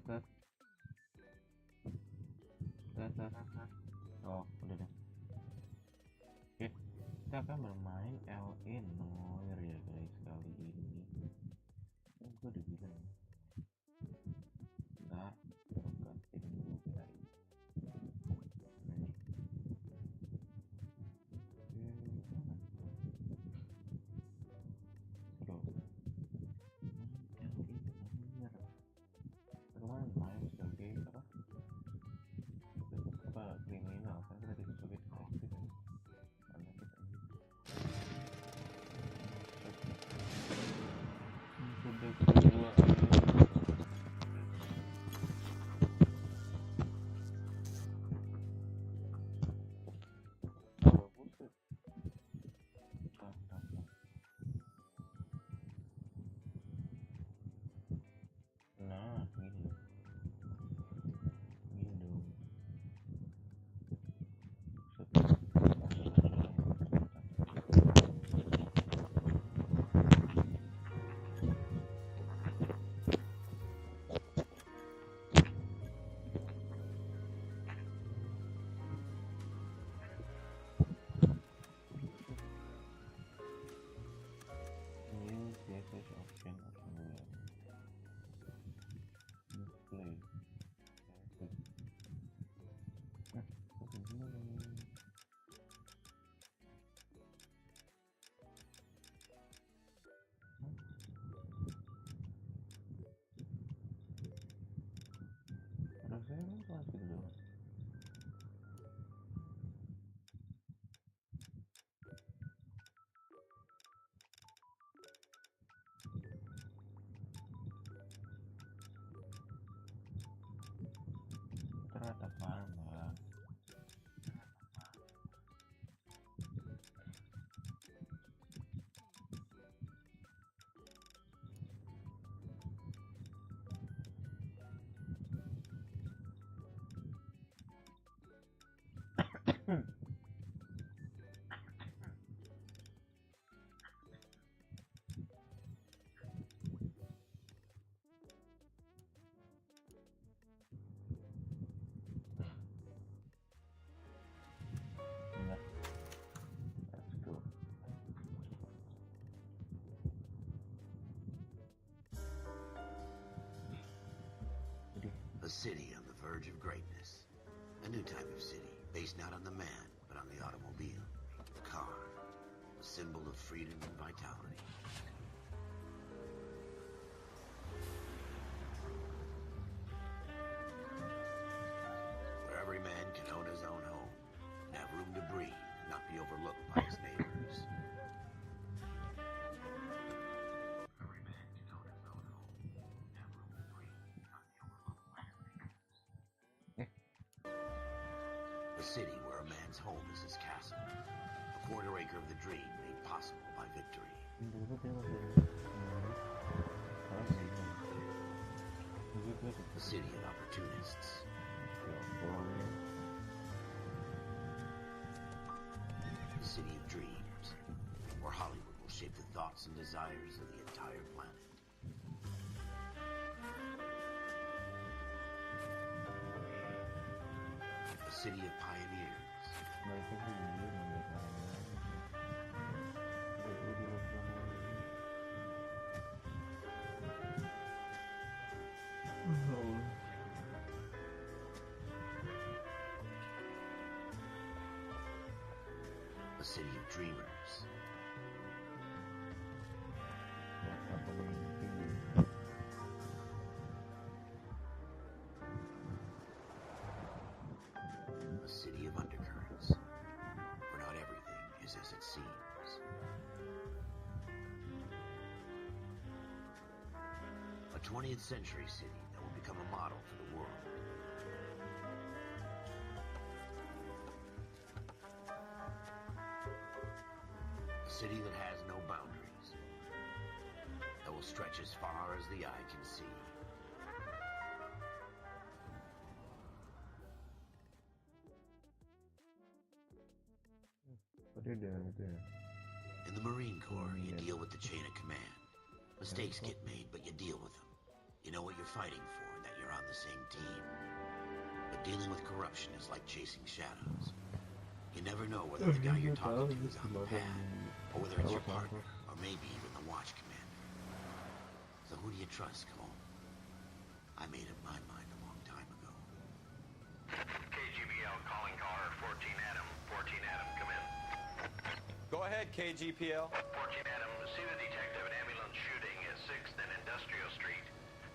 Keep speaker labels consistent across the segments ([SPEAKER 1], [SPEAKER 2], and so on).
[SPEAKER 1] tes. Oh, udah deh. Oke, kita akan bermain Noire ya guys kali ini. Gue udah bilang. Ntar bukan tim dulu guys. Kemarin main sebagai kriminal kan kita di sebagai detektif karena kita sudah kedua nah gini dong. Ternyata parah.
[SPEAKER 2] A city on the verge of greatness. A new type of city, based not on the man, but on the automobile. The car. A symbol of freedom and vitality. Where every man can own his own home, and have room to breathe, and not be overlooked by his neighbors. A city where a man's home is his castle. A quarter acre of the dream made possible by victory. A city of opportunists. A city of dreams, where Hollywood will shape the thoughts and desires of the entire planet. A city of pioneers. A city of dreamers. A city of undercurrents, where not everything is as it seems. A 20th century city that will become a model for the world. A city that has no boundaries, that will stretch as far as the eye can see. In the Marine Corps, you deal with the chain of command. Mistakes get made, but you deal with them. You know what you're fighting for and that you're on the the same team. But dealing with corruption is like chasing shadows. You never know whether the guy you're talking to is on the pad, or whether it's your partner, or maybe even the watch commander. So who do you trust, Cole? I made up my mind a long time ago.
[SPEAKER 3] KGPL calling car 14 Adam. 14 Adam, come in.
[SPEAKER 4] Go ahead, KGPL.
[SPEAKER 3] 14 Adam, see the detective at ambulance shooting at 6th and Industrial Street.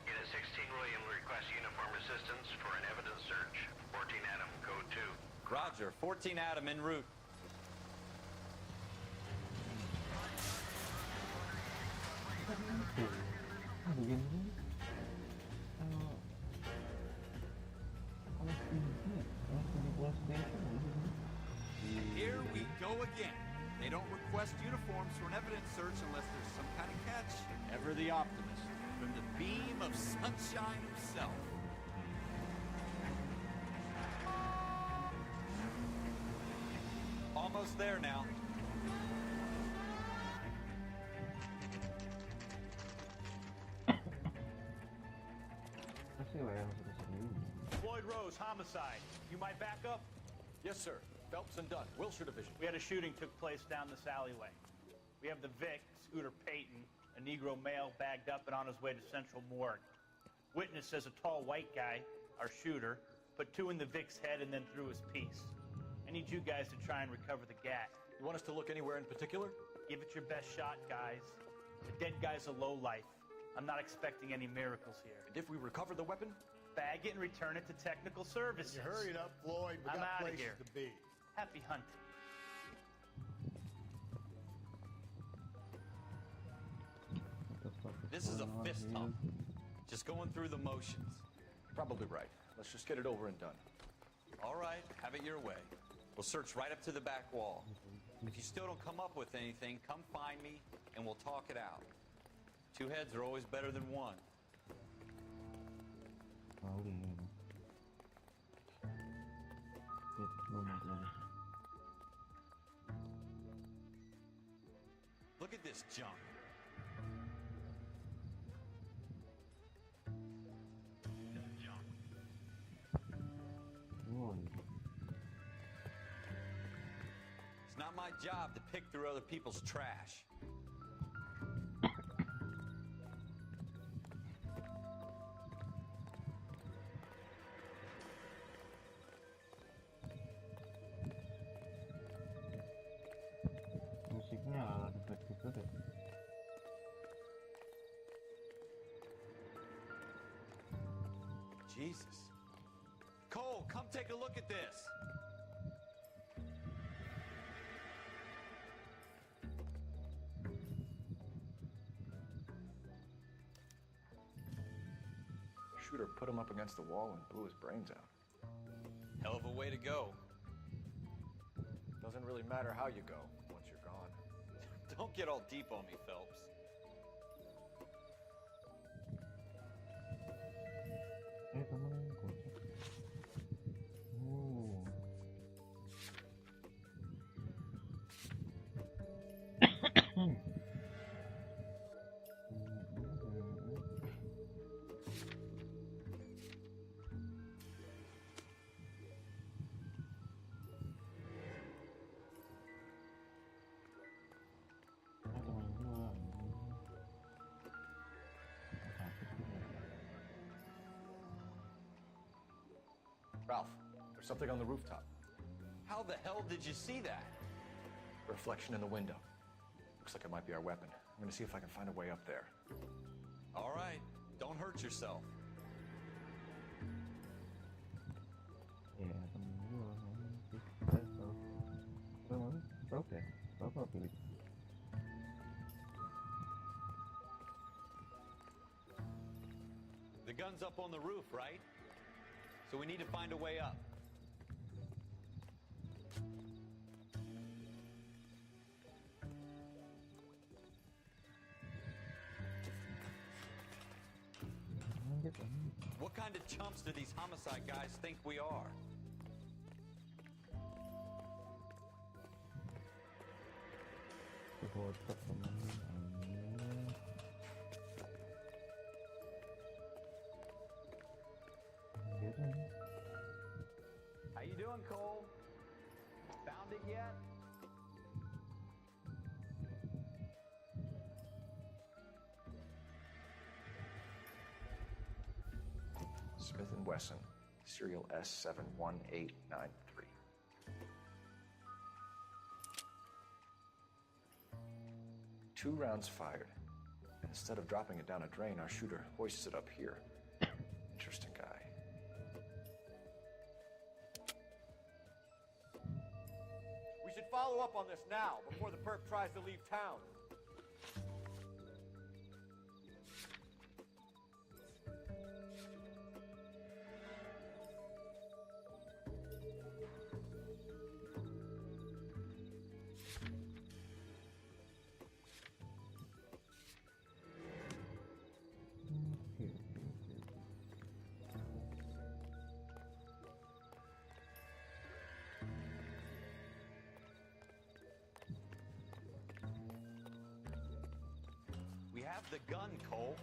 [SPEAKER 3] Unit 16 William requests uniform assistance for an evidence search. 14 Adam, code 2.
[SPEAKER 4] Roger, 14 Adam en route. Here we go again. They don't request uniforms for an evidence search unless there's some kind of catch. Ever the optimist, from the beam of sunshine himself. Almost there now.
[SPEAKER 5] Floyd Rose, homicide. You might back up?
[SPEAKER 6] Yes, sir. Phelps and Dunn, Wilshire Division.
[SPEAKER 5] We had a shooting took place down this alleyway. We have the Vic, Scooter Payton, a Negro male bagged up and on his way to Central Morgue. Witness says a tall white guy, our shooter, put 2 in the Vic's head and then threw his piece. I need you guys to try and recover the gat.
[SPEAKER 6] You want us to look anywhere in particular?
[SPEAKER 5] Give it your best shot, guys. The dead guy's a lowlife. I'm not expecting any miracles here.
[SPEAKER 6] And if we recover the weapon?
[SPEAKER 5] Bag it and return it to technical services.
[SPEAKER 7] You hurry it up, Floyd. We
[SPEAKER 5] I'm
[SPEAKER 7] got
[SPEAKER 5] outta
[SPEAKER 7] places
[SPEAKER 5] here.
[SPEAKER 7] to be.
[SPEAKER 5] Happy hunting.
[SPEAKER 4] This is a fist hump. Just going through the motions.
[SPEAKER 6] Probably right. Let's just get it over and done.
[SPEAKER 4] All right, have it your way. We'll search right up to the back wall. If you still don't come up with anything, come find me and we'll talk it out. 2 heads are always better than 1. Look at this junk. It's not my job to pick through other people's trash.
[SPEAKER 1] Musiknya ala detektif itu deh.
[SPEAKER 4] Jesus. Cole, come take a look at this.
[SPEAKER 6] Shooter put him up against the wall and blew his brains out.
[SPEAKER 4] Hell of a way to go.
[SPEAKER 6] Doesn't really matter how you go once you're gone.
[SPEAKER 4] Don't get all deep on me, Phelps.
[SPEAKER 1] Temen gocek.
[SPEAKER 6] Ralph, there's something on the rooftop.
[SPEAKER 4] How the hell did you see that?
[SPEAKER 6] Reflection in the window. Looks like it might be our weapon. I'm gonna see if I can find a way up there.
[SPEAKER 4] All right, don't hurt yourself.
[SPEAKER 1] Ya temen gua tahu deh, apa pilih.
[SPEAKER 4] The gun's up on the roof, right? So we need to find a way up. What kind of chumps do these homicide guys think we are?
[SPEAKER 7] yet?
[SPEAKER 6] Smith & Wesson, serial S71893. Two rounds fired. Instead of dropping it down a drain, our shooter hoists it up here. Interesting guy.
[SPEAKER 7] We should follow up on this now, before the perp tries to leave town.
[SPEAKER 4] We have the gun, Cole.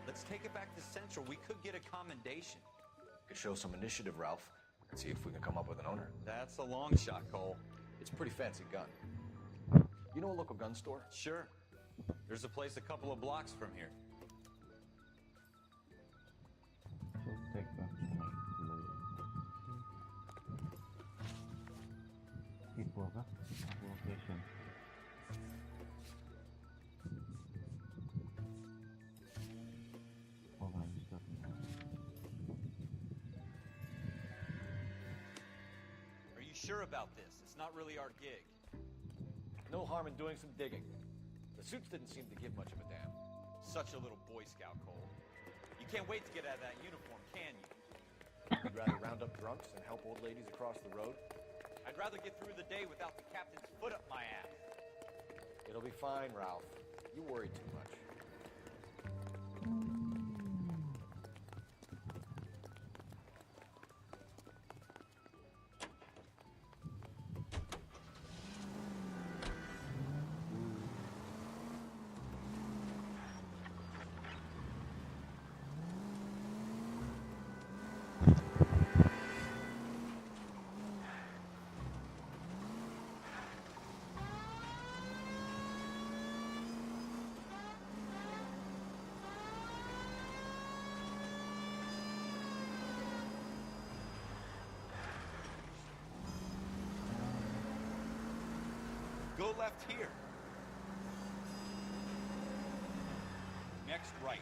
[SPEAKER 4] Let's take it back to Central. We could get a commendation.
[SPEAKER 6] Could show some initiative, Ralph, and see if we can come up with an owner.
[SPEAKER 4] That's a long shot, Cole.
[SPEAKER 6] It's a pretty fancy gun. You know a local gun store?
[SPEAKER 4] Sure. There's a place a couple of blocks from here.
[SPEAKER 1] So take back to my people apa? Location. Oh, nggak bisa.
[SPEAKER 4] Are you sure about this? It's not really our gig.
[SPEAKER 7] No harm in doing some digging. The suits didn't seem to give much of a damn.
[SPEAKER 4] Such a little Boy Scout, Cole. You can't wait to get out of that uniform, can you?
[SPEAKER 7] You'd rather round up drunks and help old ladies across the road?
[SPEAKER 4] I'd rather get through the day without the captain's foot up my ass.
[SPEAKER 7] It'll be fine, Ralph. You worry too much.
[SPEAKER 4] Go left here. Next right.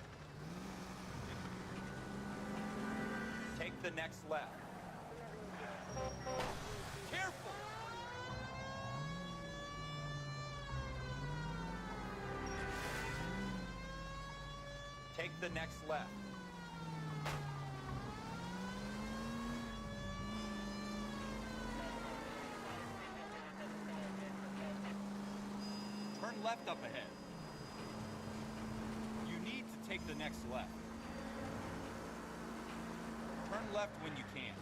[SPEAKER 4] Take the next left. Careful! Take the next left. Turn left up ahead. You need to take the next left. Turn left when you can.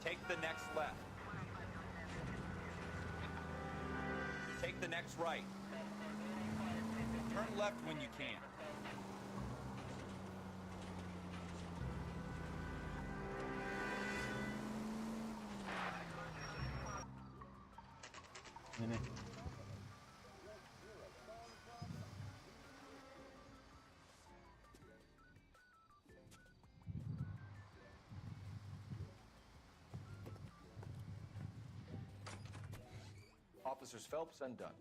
[SPEAKER 4] Take the next left. Take the next right. Turn left when you can.
[SPEAKER 1] Ini.
[SPEAKER 6] Officers Phelps and Dunn.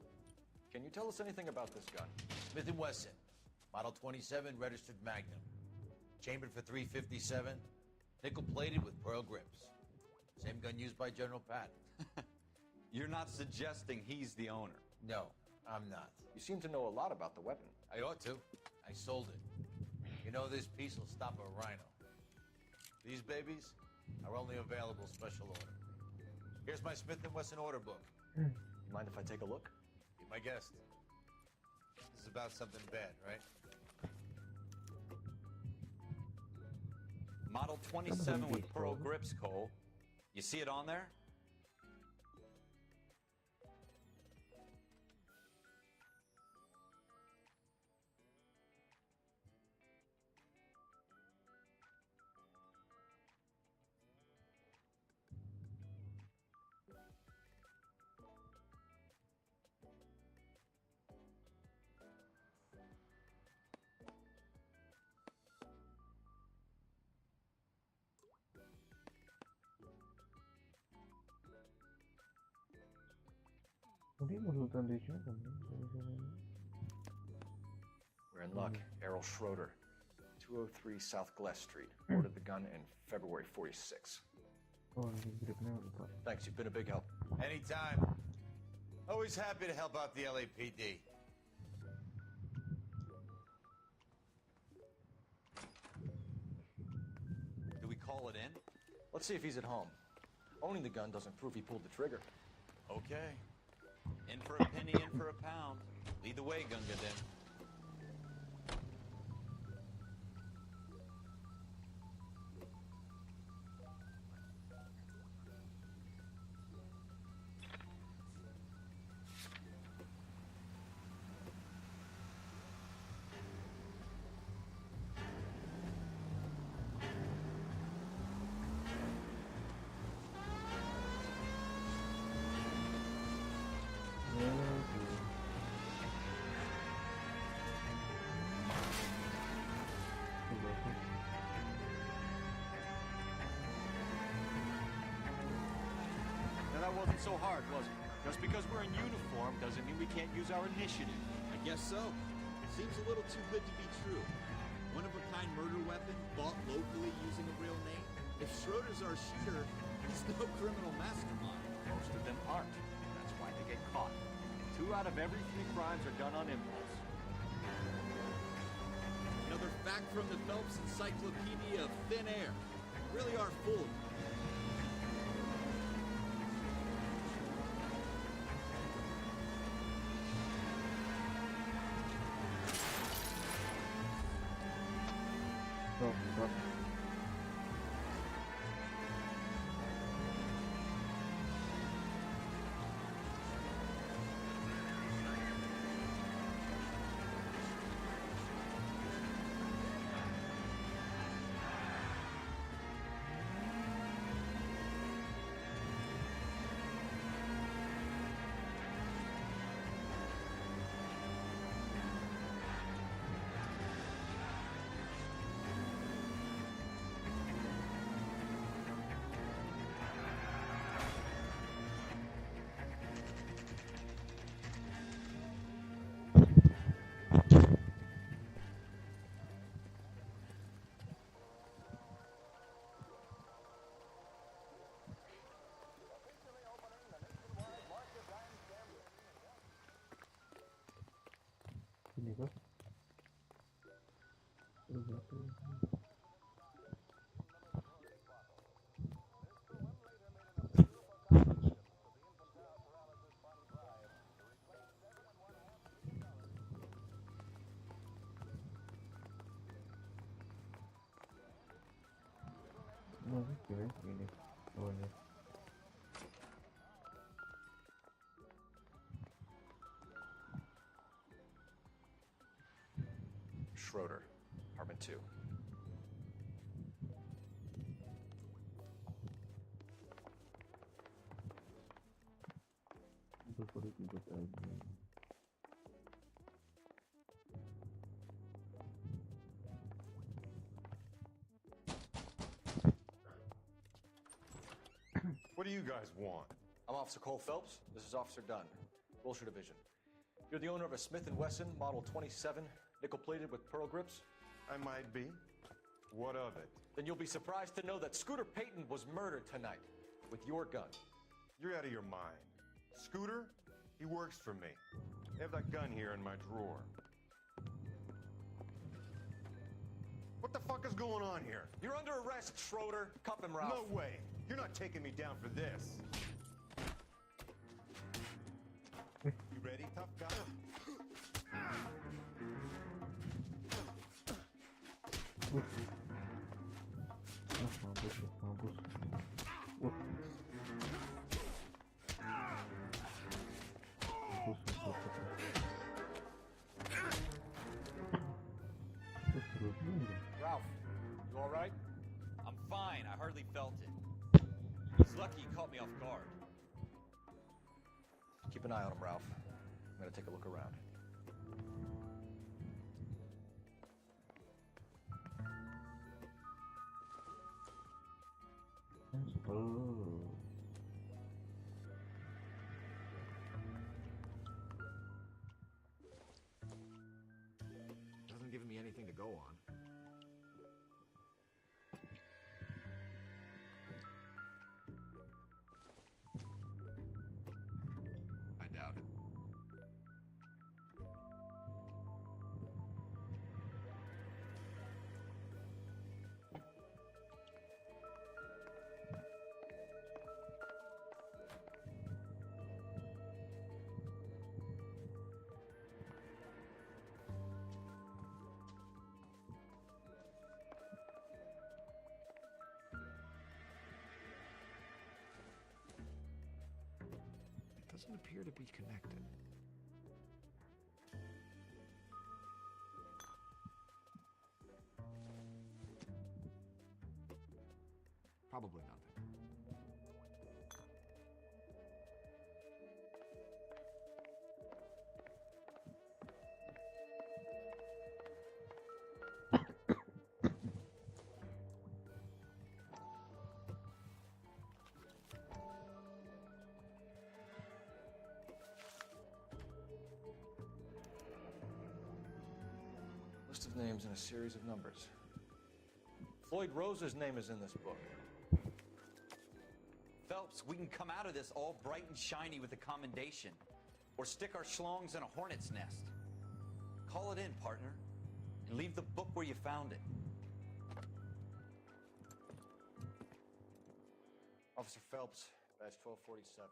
[SPEAKER 6] Can you tell us anything about this gun?
[SPEAKER 8] Smith & Wesson, Model 27, registered Magnum. Chambered for .357, nickel-plated with pearl grips. Same gun used by General Patton.
[SPEAKER 4] You're not suggesting he's the owner.
[SPEAKER 8] No, I'm not.
[SPEAKER 6] You seem to know a lot about the weapon.
[SPEAKER 8] I ought to. I sold it. You know, this piece will stop a rhino. These babies are only available special order. Here's my Smith & Wesson order book.
[SPEAKER 6] Mind if I take a look?
[SPEAKER 8] Be my guest. This is about something bad, right?
[SPEAKER 4] Model 27 with pearl grips, Cole. You see it on there?
[SPEAKER 1] dia konsultan dari siapa?
[SPEAKER 6] We're in luck. Errol Schroeder, 203 South Glass Street. Ordered the gun in February 46.
[SPEAKER 1] Oh, ini gripnya lupa.
[SPEAKER 6] Thanks, you've been a big help.
[SPEAKER 8] Anytime. Always happy to help out the LAPD.
[SPEAKER 4] Do we call it in?
[SPEAKER 6] Let's see if he's at home. Owning the gun doesn't prove he pulled the trigger.
[SPEAKER 4] Okay. In for a penny, in for a pound. Lead the way, Gunga then.
[SPEAKER 7] Now that wasn't so hard, was it? Just because we're in uniform doesn't mean we can't use our initiative.
[SPEAKER 9] I guess so. Seems a little too good to be true. One-of-a-kind murder weapon bought locally using a real name? If Schroeder's our shooter, he's no criminal mastermind.
[SPEAKER 7] Most of them aren't. That's why they get caught. 2 out of every 3 crimes are done on impulse.
[SPEAKER 9] Another fact from the Phelps Encyclopedia of Thin Air. You really are full of it.
[SPEAKER 1] Stop. Ini kok. Ini. Oh, ini.
[SPEAKER 6] Schroeder, apartment 2.
[SPEAKER 1] Ikut aja.
[SPEAKER 10] What do you guys want?
[SPEAKER 6] I'm Officer Cole Phelps. This is Officer Dunn, Wilshire Division. You're the owner of a Smith & Wesson Model 27, nickel-plated with pearl grips?
[SPEAKER 10] I might be. What of it?
[SPEAKER 6] Then you'll be surprised to know that Scooter Payton was murdered tonight with your gun.
[SPEAKER 10] You're out of your mind. Scooter? He works for me. I have that gun here in my drawer. What the fuck is going on here?
[SPEAKER 6] You're under arrest, Schroeder. Cuff him, Ralph.
[SPEAKER 10] No way. You're not taking me down for this. You ready, tough guy?
[SPEAKER 1] Mampus.
[SPEAKER 6] Ralph, you all right?
[SPEAKER 4] I'm fine. I hardly felt it. He's lucky he caught me off guard.
[SPEAKER 6] Keep an eye on him, Ralph. I'm gonna take a look around. haven't given me anything to go on. I doubt it. Doesn't appear to be connected. Probably nothing. List of names and a series of numbers. Floyd Rose's name is in this book.
[SPEAKER 4] Phelps, we can come out of this all bright and shiny with a commendation, or stick our schlongs in a hornet's nest. Call it in, partner, and leave the book where you found it.
[SPEAKER 6] Officer Phelps, badge 1247.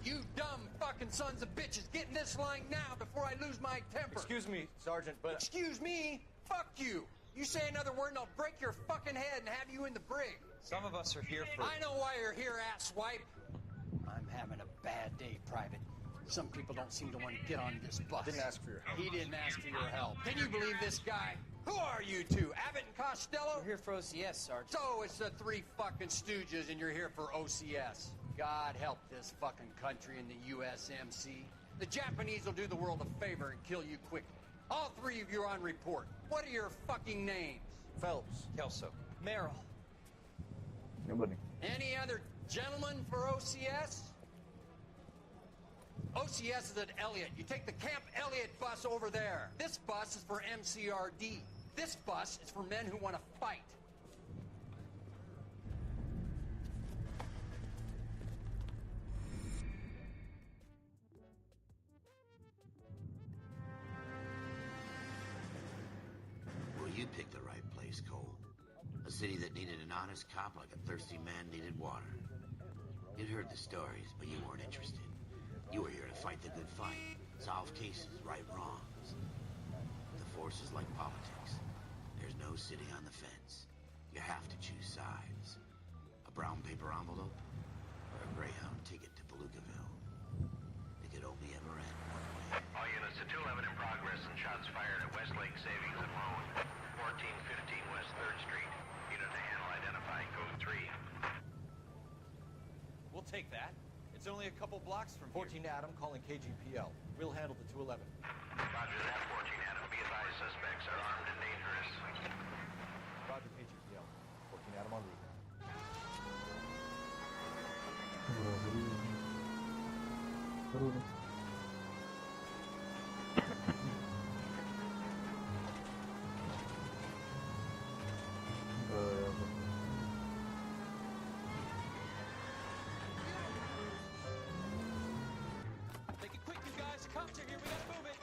[SPEAKER 11] You dumb fucking sons of bitches, get in this line now before I lose my temper.
[SPEAKER 6] Excuse me, Sergeant, but...
[SPEAKER 11] Excuse me? Fuck you. You say another word and I'll break your fucking head and have you in the brig.
[SPEAKER 12] Some of us are here for...
[SPEAKER 11] I know why you're here, asswipe. I'm having a bad day, Private. Some people don't seem to want to get on this bus.
[SPEAKER 6] Didn't ask for your help.
[SPEAKER 11] He didn't ask for your help. Can you believe this guy? Who are you two? Abbott and Costello?
[SPEAKER 12] We're here for OCS, Sergeant.
[SPEAKER 11] So it's the three fucking stooges and you're here for OCS. God help this fucking country and the USMC. The Japanese will do the world a favor and kill you quickly. All three of you are on report. What are your fucking names?
[SPEAKER 6] Phelps.
[SPEAKER 12] Kelso. Merrill.
[SPEAKER 1] Nobody.
[SPEAKER 11] Any other gentlemen for OCS? OCS is at Elliott. You take the Camp Elliott bus over there. This bus is for MCRD. This bus is for men who want to fight.
[SPEAKER 2] Well, you picked the right place, Cole. A city that needed an honest cop like a thirsty man needed water. You'd heard the stories, but you weren't interested. You were here to fight the good fight, solve cases, right wrongs. The force is like politics. There's no sitting on the fence. You have to choose sides. A brown paper envelope or a Greyhound ticket to Palookaville. It could only ever end one way.
[SPEAKER 3] All units to 211 in progress and shots fired at Westlake Savings and Loan, 1415 West 3rd Street. Unit to handle identified code 3.
[SPEAKER 4] We'll take that. It's only a couple blocks from
[SPEAKER 6] 14 Adam calling KGPL. We'll handle the 211.
[SPEAKER 3] Roger that, 14 Adam. Be advised, suspects are armed and dangerous.
[SPEAKER 6] Roger KGPL. 14 Adam on route.
[SPEAKER 11] Make it quick, you guys. The cops are here. We gotta move it.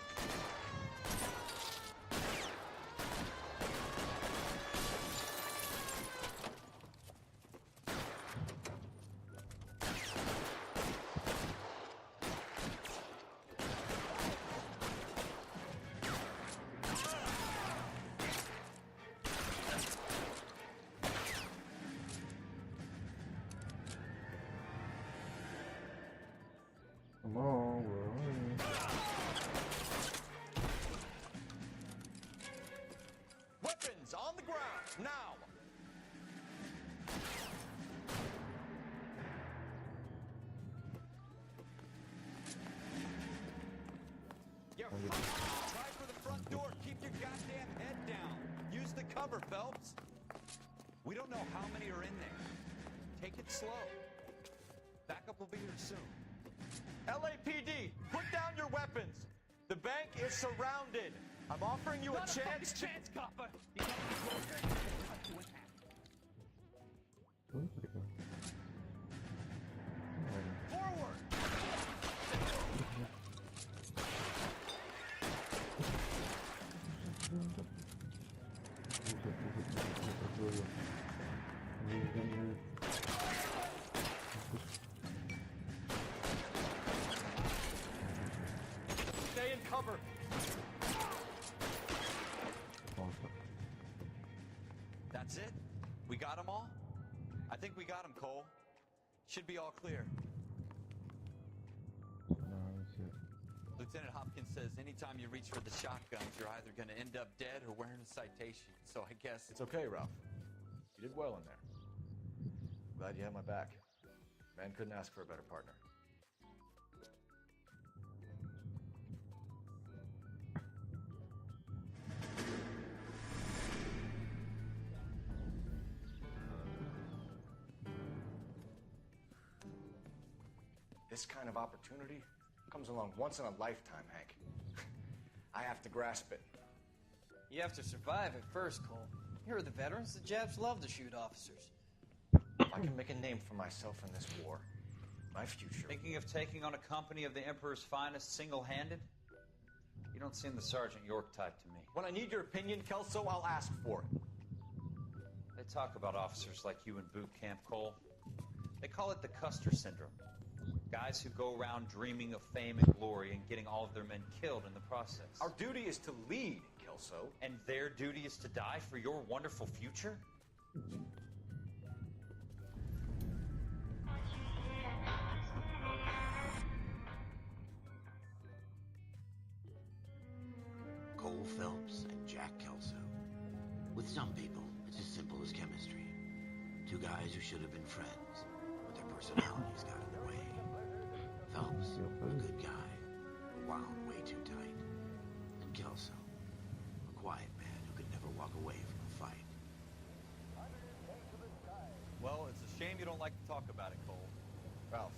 [SPEAKER 4] Try for the front door. Keep your goddamn head down. Use the cover, Phelps. We don't know how many are in there. Take it slow. Backup will be here soon.
[SPEAKER 7] LAPD, put down your weapons. The bank is surrounded. I'm offering you a chance.
[SPEAKER 5] copper.
[SPEAKER 7] Forward. Stay in cover.
[SPEAKER 4] That's it? We got them all? I think we got them, Cole. Should be all clear. Lieutenant Hopkins says anytime you reach for the shotguns, you're either going to end up dead or wearing a citation. So I guess...
[SPEAKER 6] It's okay, Ralph. You did well in there. Glad you had my back. Man couldn't ask for a better partner. This kind of opportunity comes along once in a lifetime, Hank. I have to grasp it.
[SPEAKER 12] You have to survive it first, Cole. Here are the veterans. The Japs love to shoot officers.
[SPEAKER 6] If I can make a name for myself in this war, my future...
[SPEAKER 4] Thinking of taking on a company of the Emperor's finest single-handed? You don't seem the Sergeant York type to me.
[SPEAKER 7] When I need your opinion, Kelso, I'll ask for it.
[SPEAKER 4] They talk about officers like you in boot camp, Cole. They call it the Custer Syndrome. Guys who go around dreaming of fame and glory and getting all of their men killed in the process.
[SPEAKER 6] Our duty is to lead, Kelso.
[SPEAKER 4] And their duty is to die for your wonderful future?
[SPEAKER 2] Cole Phelps and Jack Kelso. With some people, it's as simple as chemistry. Two guys who should have been friends, but their personalities got in the way. Phelps, a good guy, wound way too tight. And Kelso, a quiet man who could never walk away from a fight.
[SPEAKER 4] Well, it's a shame you don't like to talk about it, Cole.
[SPEAKER 7] Ralph,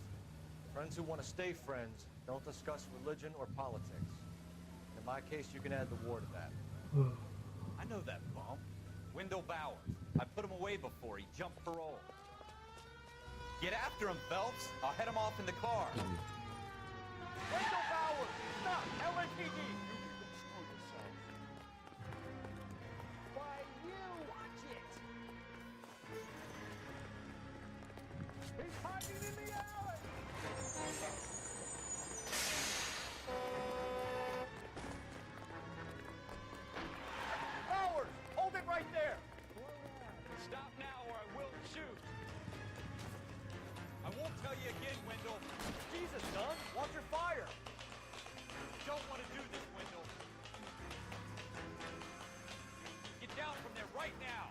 [SPEAKER 7] friends who want to stay friends don't discuss religion or politics. In my case, you can add the war to that.
[SPEAKER 4] I know that bum. Wendell Bauer. I put him away before. He jumped parole. Get after him, Phelps. I'll head him off in the car.
[SPEAKER 7] Wendell Bauer! Stop! LAPD! You can screw yourself. Why, you watch it! He's hiding in the alley! Bowers! Hold it right there!
[SPEAKER 5] Stop now or I will shoot.
[SPEAKER 4] I won't tell you again, Wendell.
[SPEAKER 7] Jesus, son! Watch your fire!
[SPEAKER 5] Don't want to do this, Wendell. Get down from there right now.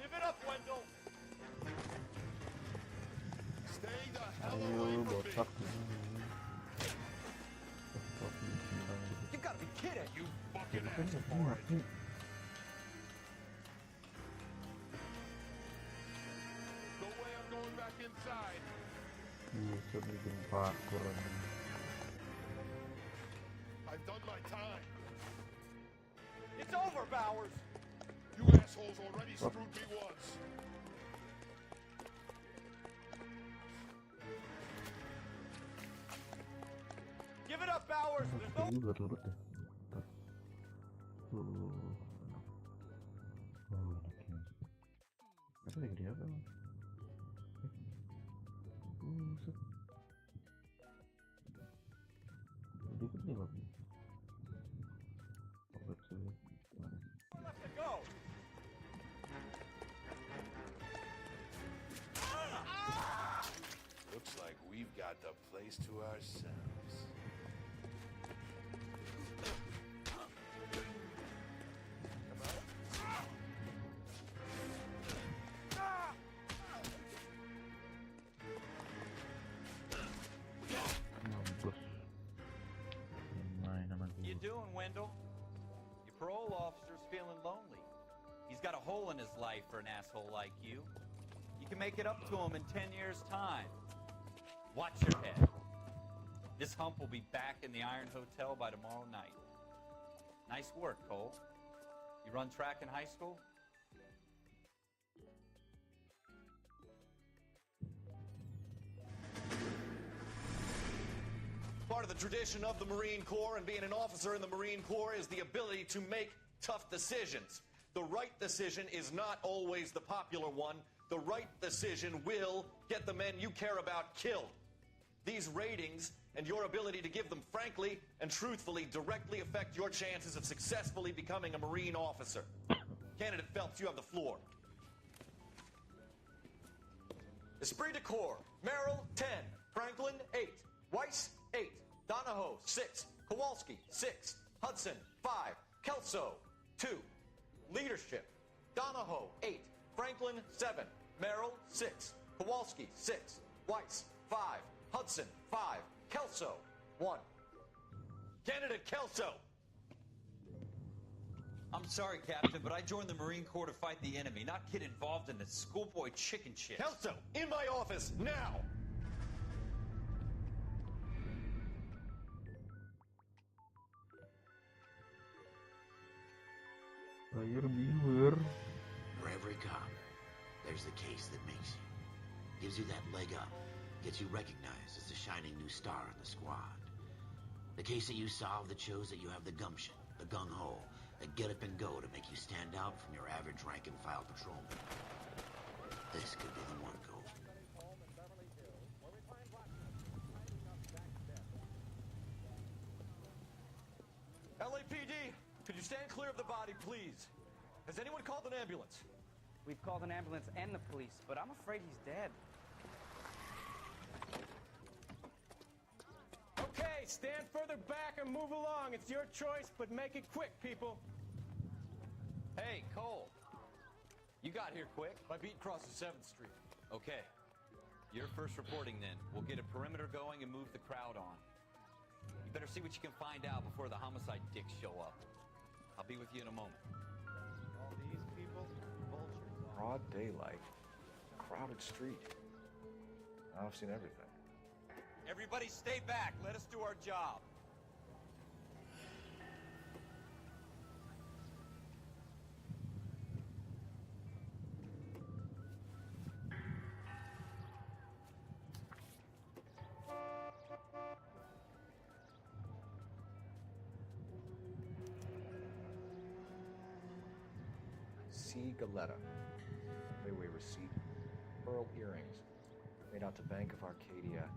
[SPEAKER 7] Give it up, Wendell!
[SPEAKER 10] Stay the hell away from me.
[SPEAKER 7] You gotta be kidding!
[SPEAKER 10] You fucking asked for it. Go away, I'm going back inside. I've done my time.
[SPEAKER 7] It's over, Bowers!
[SPEAKER 10] You assholes already screwed me once.
[SPEAKER 7] Give it up, Bowers! There's no... Left to go!
[SPEAKER 10] Looks like we've got the place to ourselves.
[SPEAKER 4] Wendell? Your parole officer's feeling lonely. He's got a hole in his life for an asshole like you. You can make it up to him in 10 years' time. Watch your head. This hump will be back in the Iron Hotel by tomorrow night. Nice work, Cole. You run track in high school?
[SPEAKER 7] Part of the tradition of the Marine Corps and being an officer in the Marine Corps is the ability to make tough decisions. The right decision is not always the popular one. The right decision will get the men you care about killed. These ratings and your ability to give them frankly and truthfully directly affect your chances of successfully becoming a Marine officer. Candidate Phelps, you have the floor. Esprit de Corps, Merrill, 10. Franklin, 8. Weiss, 8. Donahoe, 6. Kowalski, 6. Hudson, 5. Kelso, 2. Leadership, Donahoe, 8. Franklin, 7. Merrill, 6. Kowalski, 6. Weiss, 5. Hudson, 5. Kelso, 1. Candidate Kelso!
[SPEAKER 4] I'm sorry, Captain, but I joined the Marine Corps to fight the enemy, not get involved in the schoolboy chicken shit.
[SPEAKER 7] Kelso, in my office, now!
[SPEAKER 2] Wherever it comes, there's the case that makes you. Gives you that leg up. Gets you recognized as the shining new star in the squad. The case that you solve that shows that you have the gumption, the gung-ho, the get up and go to make you stand out from your average rank-and-file patrolman. This could be the one, Cole.
[SPEAKER 7] LAPD, could you stand clear of the body, please? Has anyone called an ambulance?
[SPEAKER 13] We've called an ambulance and the police, but I'm afraid he's dead.
[SPEAKER 14] Okay, stand further back and move along. It's your choice, but make it quick, people.
[SPEAKER 4] Hey, Cole. You got here quick.
[SPEAKER 7] My beat crosses 7th Street.
[SPEAKER 4] Okay. You're first reporting then. We'll get a perimeter going and move the crowd on. You better see what you can find out before the homicide dicks show up. I'll be with you in a moment.
[SPEAKER 6] All these people, vultures. Broad daylight, crowded street. I've seen everything.
[SPEAKER 4] Everybody stay back. Let us do our job.
[SPEAKER 6] C. Galetta. Layaway receipt. Pearl earrings. Made out to Bank of Arcadia.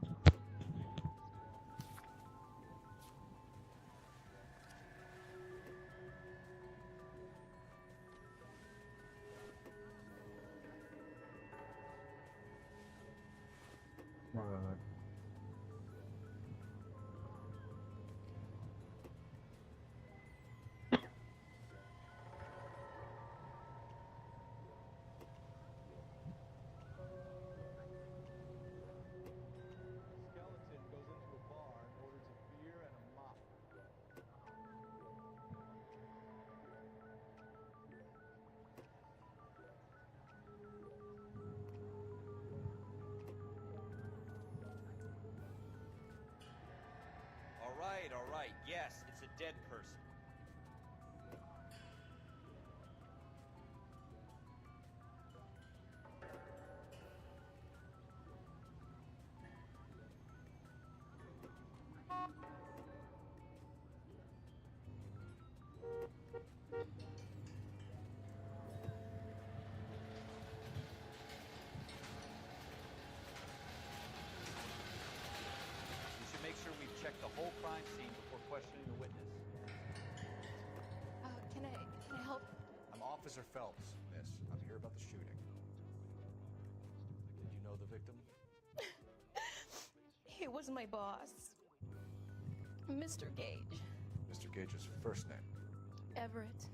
[SPEAKER 4] All right. Yes, it's a dead person. Make sure we've checked the whole crime scene before questioning the witness.
[SPEAKER 15] Can I help?
[SPEAKER 6] I'm Officer Phelps, miss. I'm here about the shooting. Did you know the victim?
[SPEAKER 15] He was my boss, Mr. Gage.
[SPEAKER 6] Mr. Gage's first name.
[SPEAKER 15] Everett.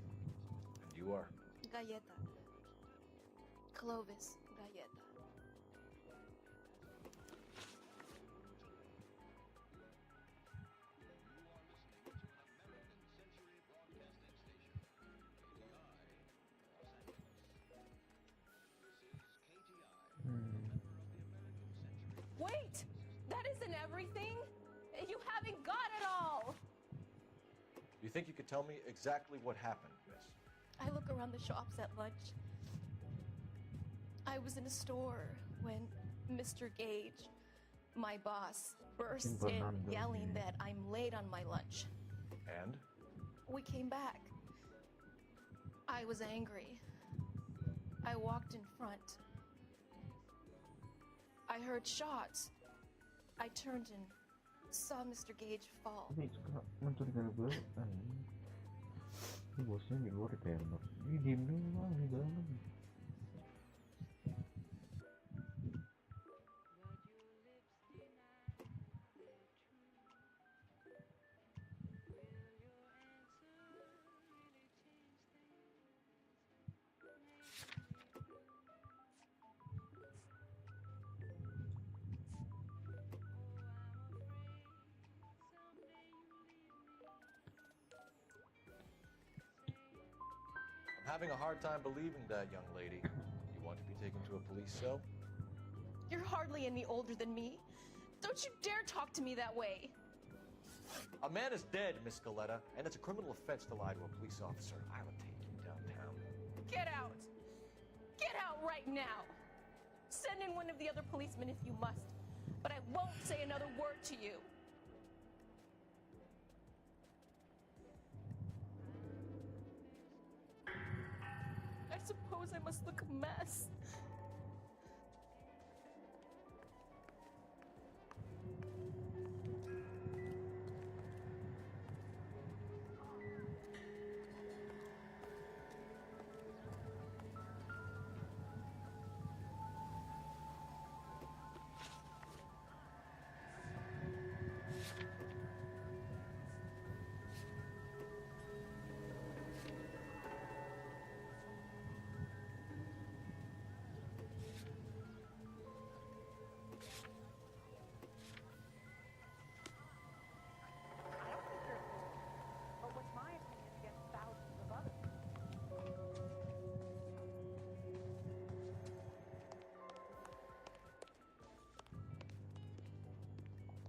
[SPEAKER 6] And you are?
[SPEAKER 15] Galleta. Clovis Galleta. everything? You haven't got it all!
[SPEAKER 6] Do you think you could tell me exactly what happened, miss?
[SPEAKER 15] I look around the shops at lunch. I was in a store when Mr. Gage, my boss, bursts in yelling that I'm late on my lunch.
[SPEAKER 6] And?
[SPEAKER 15] We came back. I was angry. I walked in front. I heard shots. I turned and saw Mr. Gage fall.
[SPEAKER 1] Ini suka mencurigakan. Ini bosnya di luar kayak bener. Ini diem doang di dalam.
[SPEAKER 6] I'm having a hard time believing that, young lady. You want to be taken to a police cell?
[SPEAKER 15] You're hardly any older than me. Don't you dare talk to me that way.
[SPEAKER 6] A man is dead, Miss Scaletta, and it's a criminal offense to lie to a police officer. I will take you downtown.
[SPEAKER 15] Get out! Get out right now! Send in one of the other policemen if you must, but I won't say another word to you. I suppose I must look a mess.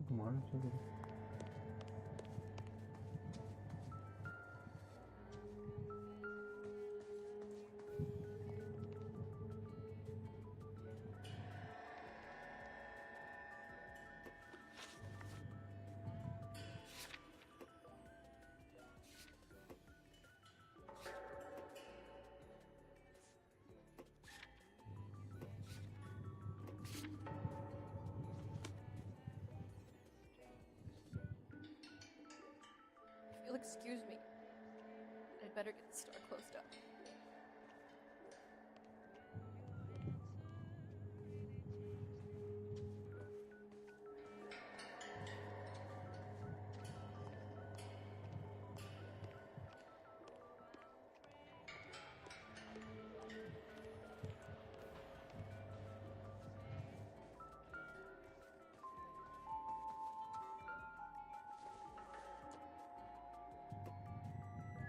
[SPEAKER 1] Kemana sih tadi?
[SPEAKER 15] If you'll excuse me, I'd better get the store closed up.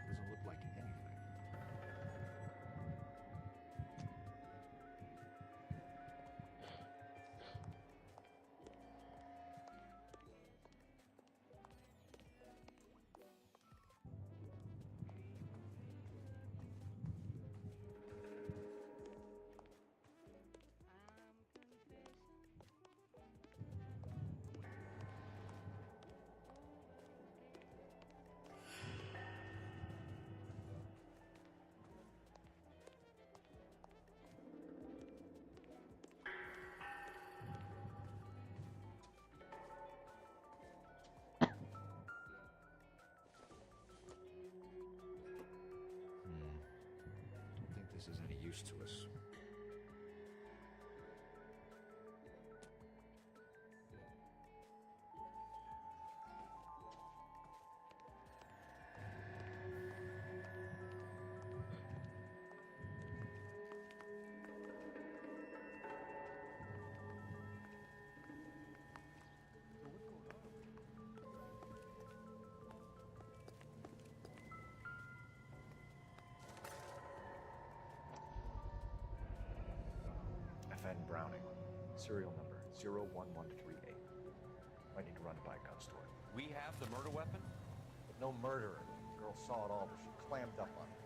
[SPEAKER 6] Doesn't look like anything. Don't think this is any use to us. FN Browning, serial number 01138. Might need to run by a gun store.
[SPEAKER 7] We have the murder weapon?
[SPEAKER 6] But no murderer. The girl saw it all, but she clammed up on it.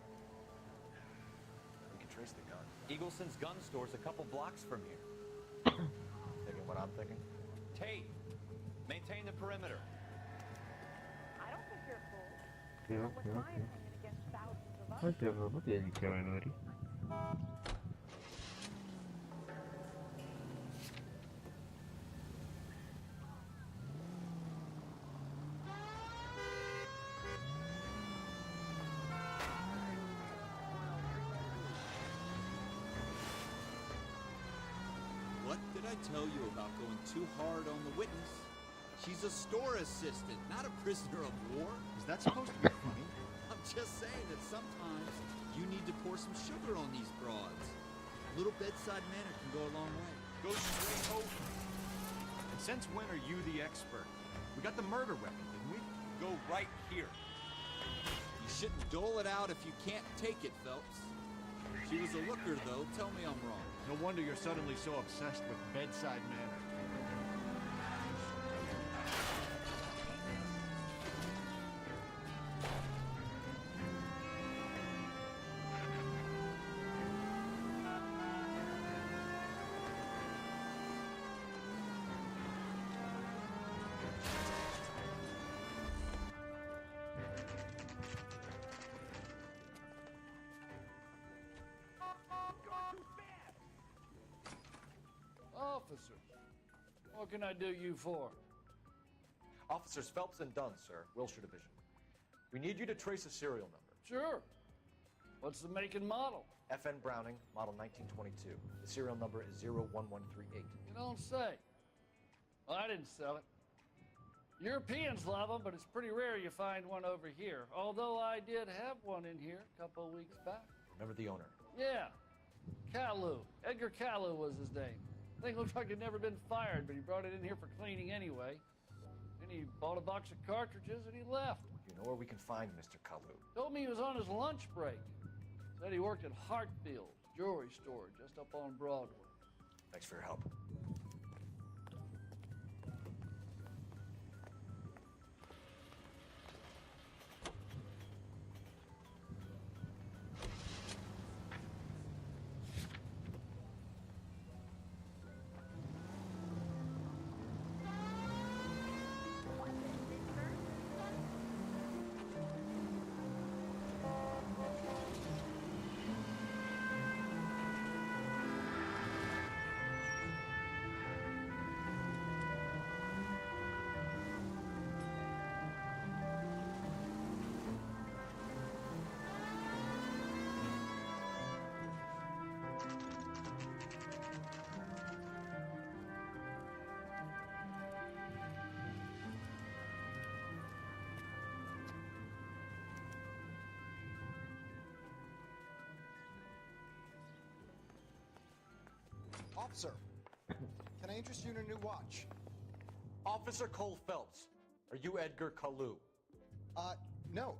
[SPEAKER 6] We can trace the gun.
[SPEAKER 7] Eagleson's gun store's a couple blocks from here.
[SPEAKER 6] Thinking what I'm thinking?
[SPEAKER 7] Tate, maintain the perimeter.
[SPEAKER 15] I don't think you're a fool.
[SPEAKER 1] Oke,
[SPEAKER 15] With
[SPEAKER 1] oke,
[SPEAKER 15] my
[SPEAKER 1] oke.
[SPEAKER 15] opinion against thousands of others.
[SPEAKER 1] Aja banget ya di cewek Noire.
[SPEAKER 9] What did I tell you about going too hard on the witness? She's a store assistant, not a prisoner of war.
[SPEAKER 16] Is that supposed to be funny?
[SPEAKER 9] I'm just saying that sometimes you need to pour some sugar on these broads. A little bedside manner can go a long way.
[SPEAKER 16] Go straight over. And since when are you the expert? We got the murder weapon, didn't we?
[SPEAKER 9] Go right here. You shouldn't dole it out if you can't take it, Phelps. She was a looker, though. Tell me I'm wrong.
[SPEAKER 16] No wonder you're suddenly so obsessed with bedside manner.
[SPEAKER 17] Officers, what can I do you for?
[SPEAKER 6] Officers Phelps and Dunn, sir. Wilshire Division. We need you to trace a serial number.
[SPEAKER 17] Sure. What's the make and model?
[SPEAKER 6] FN Browning, model 1922. The serial number is 01138.
[SPEAKER 17] You don't say. Well, I didn't sell it. Europeans love them, but it's pretty rare you find one over here. Although I did have one in here a couple of weeks back.
[SPEAKER 6] Remember the owner?
[SPEAKER 17] Yeah. Kalu. Edgar Kalu was his name. Thing looked like he'd never been fired, but he brought it in here for cleaning anyway. Then he bought a box of cartridges and he left.
[SPEAKER 6] You know where we can find Mr. Kalu?
[SPEAKER 17] Told me he was on his lunch break. Said he worked at Hartfield's jewelry store just up on Broadway.
[SPEAKER 6] Thanks for your help.
[SPEAKER 18] Officer, can I interest you in a new watch?
[SPEAKER 6] Officer Cole Phelps, are you Edgar Kalu?
[SPEAKER 18] No.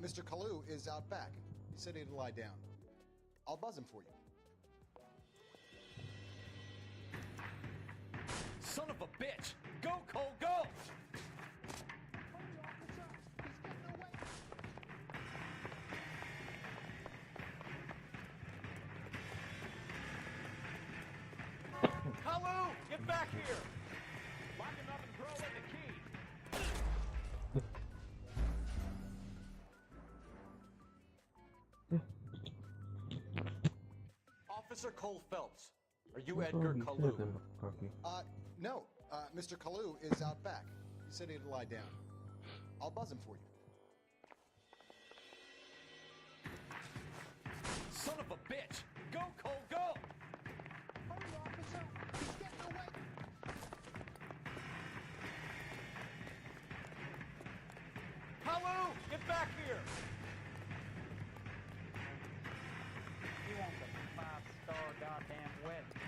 [SPEAKER 18] Mr. Kalu is out back. He said he'd lie down. I'll buzz him for you.
[SPEAKER 7] Son of a bitch! Go, Cole, go! Kalu, get back here! Lock him up and throw away the key.
[SPEAKER 6] Officer Cole Phelps, are you Edgar Kalu?
[SPEAKER 18] No. Mr. Kalu is out back. He said he'd lie down. I'll buzz him for you.
[SPEAKER 7] Son of a bitch! Go, Cole, go! Kalu, get back here!
[SPEAKER 13] You want the 5-star goddamn wedding.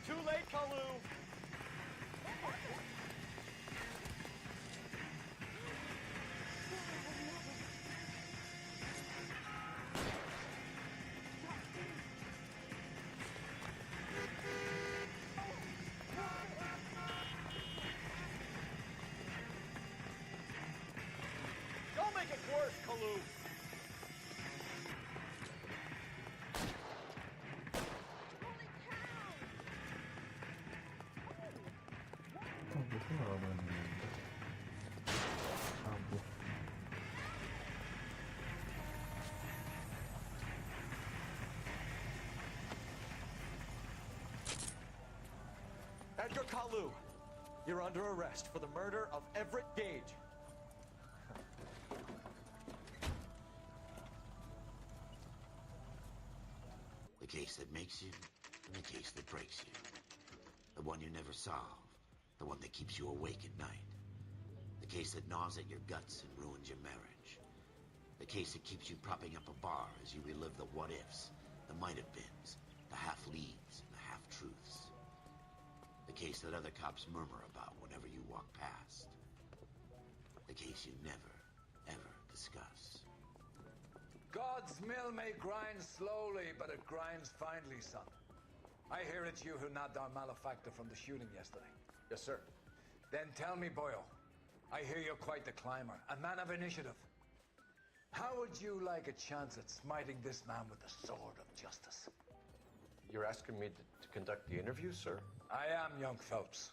[SPEAKER 7] Too late, Kalu!
[SPEAKER 16] make it worse, Kalu.
[SPEAKER 1] Kabusnya nggak berani. Kabus.
[SPEAKER 7] Edgar Kalu, you're under arrest for the murder of Everett Gage.
[SPEAKER 2] The case that makes you, and the case that breaks you. The one you never solve. The one that keeps you awake at night. The case that gnaws at your guts and ruins your marriage. The case that keeps you propping up a bar as you relive the what-ifs, the might-have-beens, the half-leaves, and the half-truths. The case that other cops murmur about whenever you walk past. The case you never, ever discuss.
[SPEAKER 19] God's mill may grind slowly, but it grinds finely, son. I hear it's you who nabbed our malefactor from the shooting yesterday.
[SPEAKER 6] Yes, sir.
[SPEAKER 19] Then tell me, Boyle, I hear you're quite the climber, a man of initiative. How would you like a chance at smiting this man with the sword of justice?
[SPEAKER 6] You're asking me to conduct the interview, sir?
[SPEAKER 19] I am, young Phelps.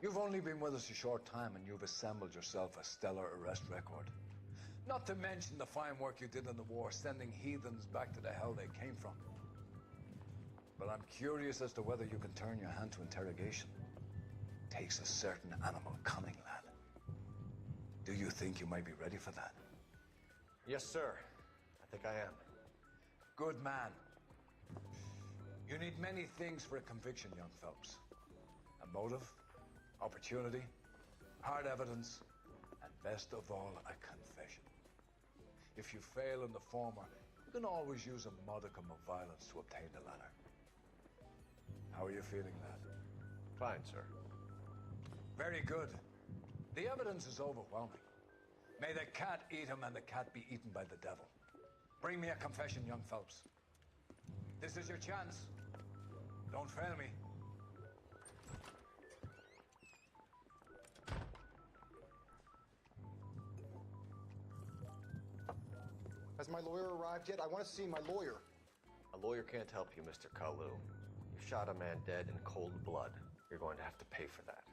[SPEAKER 19] You've only been with us a short time, and you've assembled yourself a stellar arrest record. Not to mention the fine work you did in the war, sending heathens back to the hell they came from. But I'm curious as to whether you can turn your hand to interrogation. Takes a certain animal cunning, lad. Do you think you might be ready for that?
[SPEAKER 6] Yes, sir. I think I am.
[SPEAKER 19] Good man. You need many things for a conviction, young Phelps. A motive, opportunity, hard evidence, and best of all, a confession. If you fail in the former, you can always use a modicum of violence to obtain the latter. How are you feeling, lad?
[SPEAKER 6] Fine, sir.
[SPEAKER 19] Very good. The evidence is overwhelming. May the cat eat him and the cat be eaten by the devil. Bring me a confession, young Phelps. This is your chance. Don't fail me.
[SPEAKER 18] Has my lawyer arrived yet? I want to see my lawyer.
[SPEAKER 6] A lawyer can't help you, Mr. Kalu. You shot a man dead in cold blood. You're going to have to pay for that.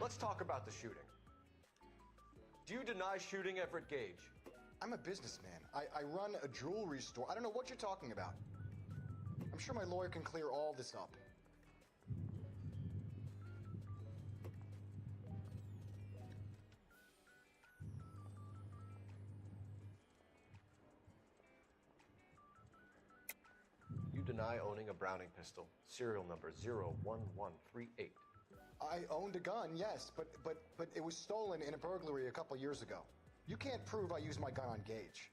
[SPEAKER 6] Let's talk about the shooting. Do you deny shooting Everett Gage?
[SPEAKER 18] I'm a businessman. I run a jewelry store. I don't know what you're talking about. I'm sure my lawyer can clear all this up.
[SPEAKER 6] You deny owning a Browning pistol, serial number 01138.
[SPEAKER 18] I owned a gun, yes, but it was stolen in a burglary a couple years ago. You can't prove I used my gun on Gage.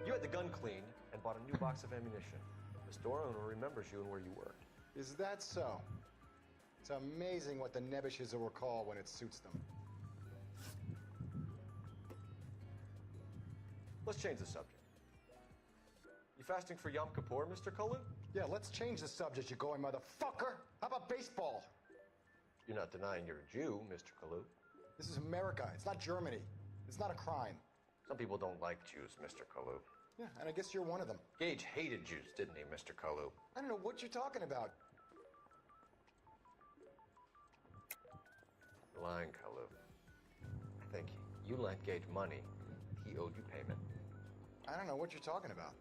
[SPEAKER 6] You had the gun cleaned and bought a new box of ammunition. The store owner remembers you and where you worked.
[SPEAKER 18] Is that so? It's amazing what the nebbishes will recall when it suits them.
[SPEAKER 6] Let's change the subject. You fasting for Yom Kippur, Mr. Cullen?
[SPEAKER 18] Yeah, let's change the subject, you going motherfucker. How about baseball?
[SPEAKER 6] You're not denying you're a Jew, Mr. Kalu.
[SPEAKER 18] This is America. It's not Germany. It's not a crime.
[SPEAKER 6] Some people don't like Jews, Mr. Kalu.
[SPEAKER 18] Yeah, and I guess you're one of them.
[SPEAKER 6] Gage hated Jews, didn't he, Mr. Kalu?
[SPEAKER 18] I don't know what you're talking about.
[SPEAKER 6] You're lying, Kalu. I think you lent Gage money. He owed you payment.
[SPEAKER 18] I don't know what you're talking about.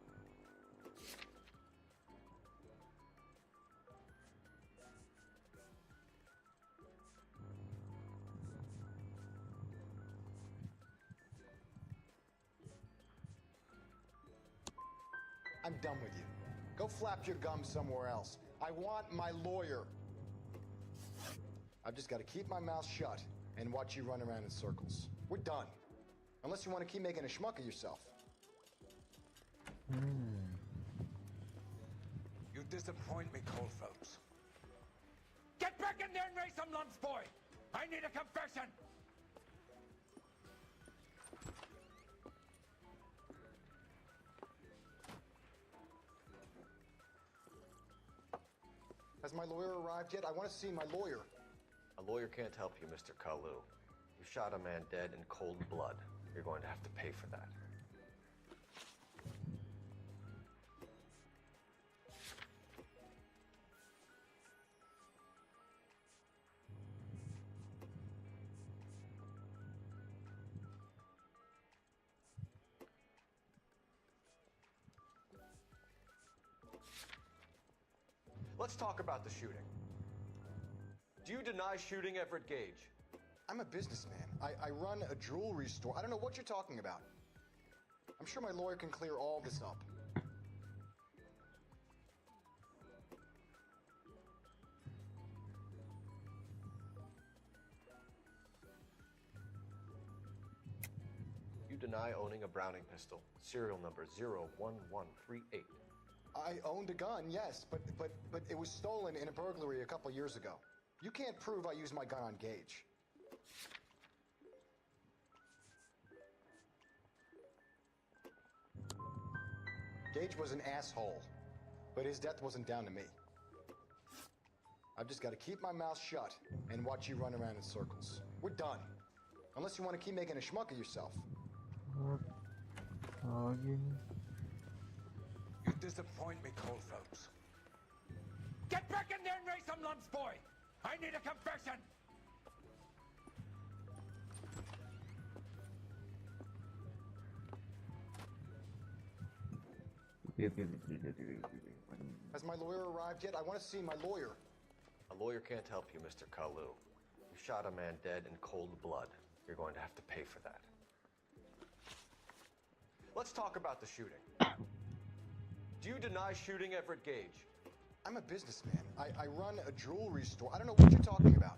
[SPEAKER 18] I'm done with you. Go flap your gums somewhere else. I want my lawyer. I've just got to keep my mouth shut and watch you run around in circles. We're done. Unless you want to keep making a schmuck of yourself.
[SPEAKER 19] You disappoint me, Cole Phelps.
[SPEAKER 11] Get back in there and raise some lumps, boy! I need a confession!
[SPEAKER 18] Has my lawyer arrived yet? I want to see my lawyer.
[SPEAKER 6] A lawyer can't help you, Mr. Kalu. You shot a man dead in cold blood. You're going to have to pay for that. Let's talk about the shooting. Do you deny shooting Everett Gage?
[SPEAKER 18] I'm a businessman. I run a jewelry store. I don't know what you're talking about. I'm sure my lawyer can clear all this up.
[SPEAKER 6] You deny owning a Browning pistol, serial number 01138.
[SPEAKER 18] I owned a gun, yes, but it was stolen in a burglary a couple years ago. You can't prove I used my gun on Gage. Gage was an asshole, but his death wasn't down to me. I've just got to keep my mouth shut and watch you run around in circles. We're done. Unless you want to keep making a schmuck of yourself.
[SPEAKER 19] You disappoint me, Cole Phelps.
[SPEAKER 11] Get back in there and raise some lumps, boy! I need a confession!
[SPEAKER 18] Has my lawyer arrived yet? I want to see my lawyer.
[SPEAKER 6] A lawyer can't help you, Mr. Kalu. You shot a man dead in cold blood. You're going to have to pay for that. Let's talk about the shooting. Do you deny shooting Everett Gage?
[SPEAKER 18] I'm a businessman. I run a jewelry store. I don't know what you're talking about.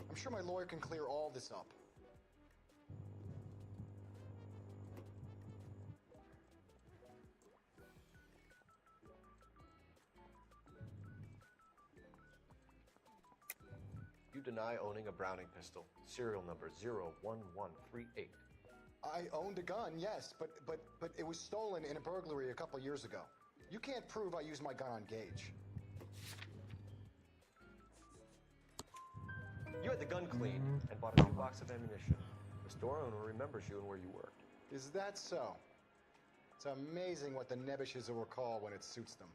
[SPEAKER 18] I'm sure my lawyer can clear all this up.
[SPEAKER 6] You deny owning a Browning pistol, serial number 01138.
[SPEAKER 18] I owned a gun, yes, but it was stolen in a burglary a couple years ago. You can't prove I used my gun on Gage.
[SPEAKER 6] You had the gun cleaned and bought a new box of ammunition. The store owner remembers you and where you worked.
[SPEAKER 18] Is that so? It's amazing what the nebbishes will recall when it suits them.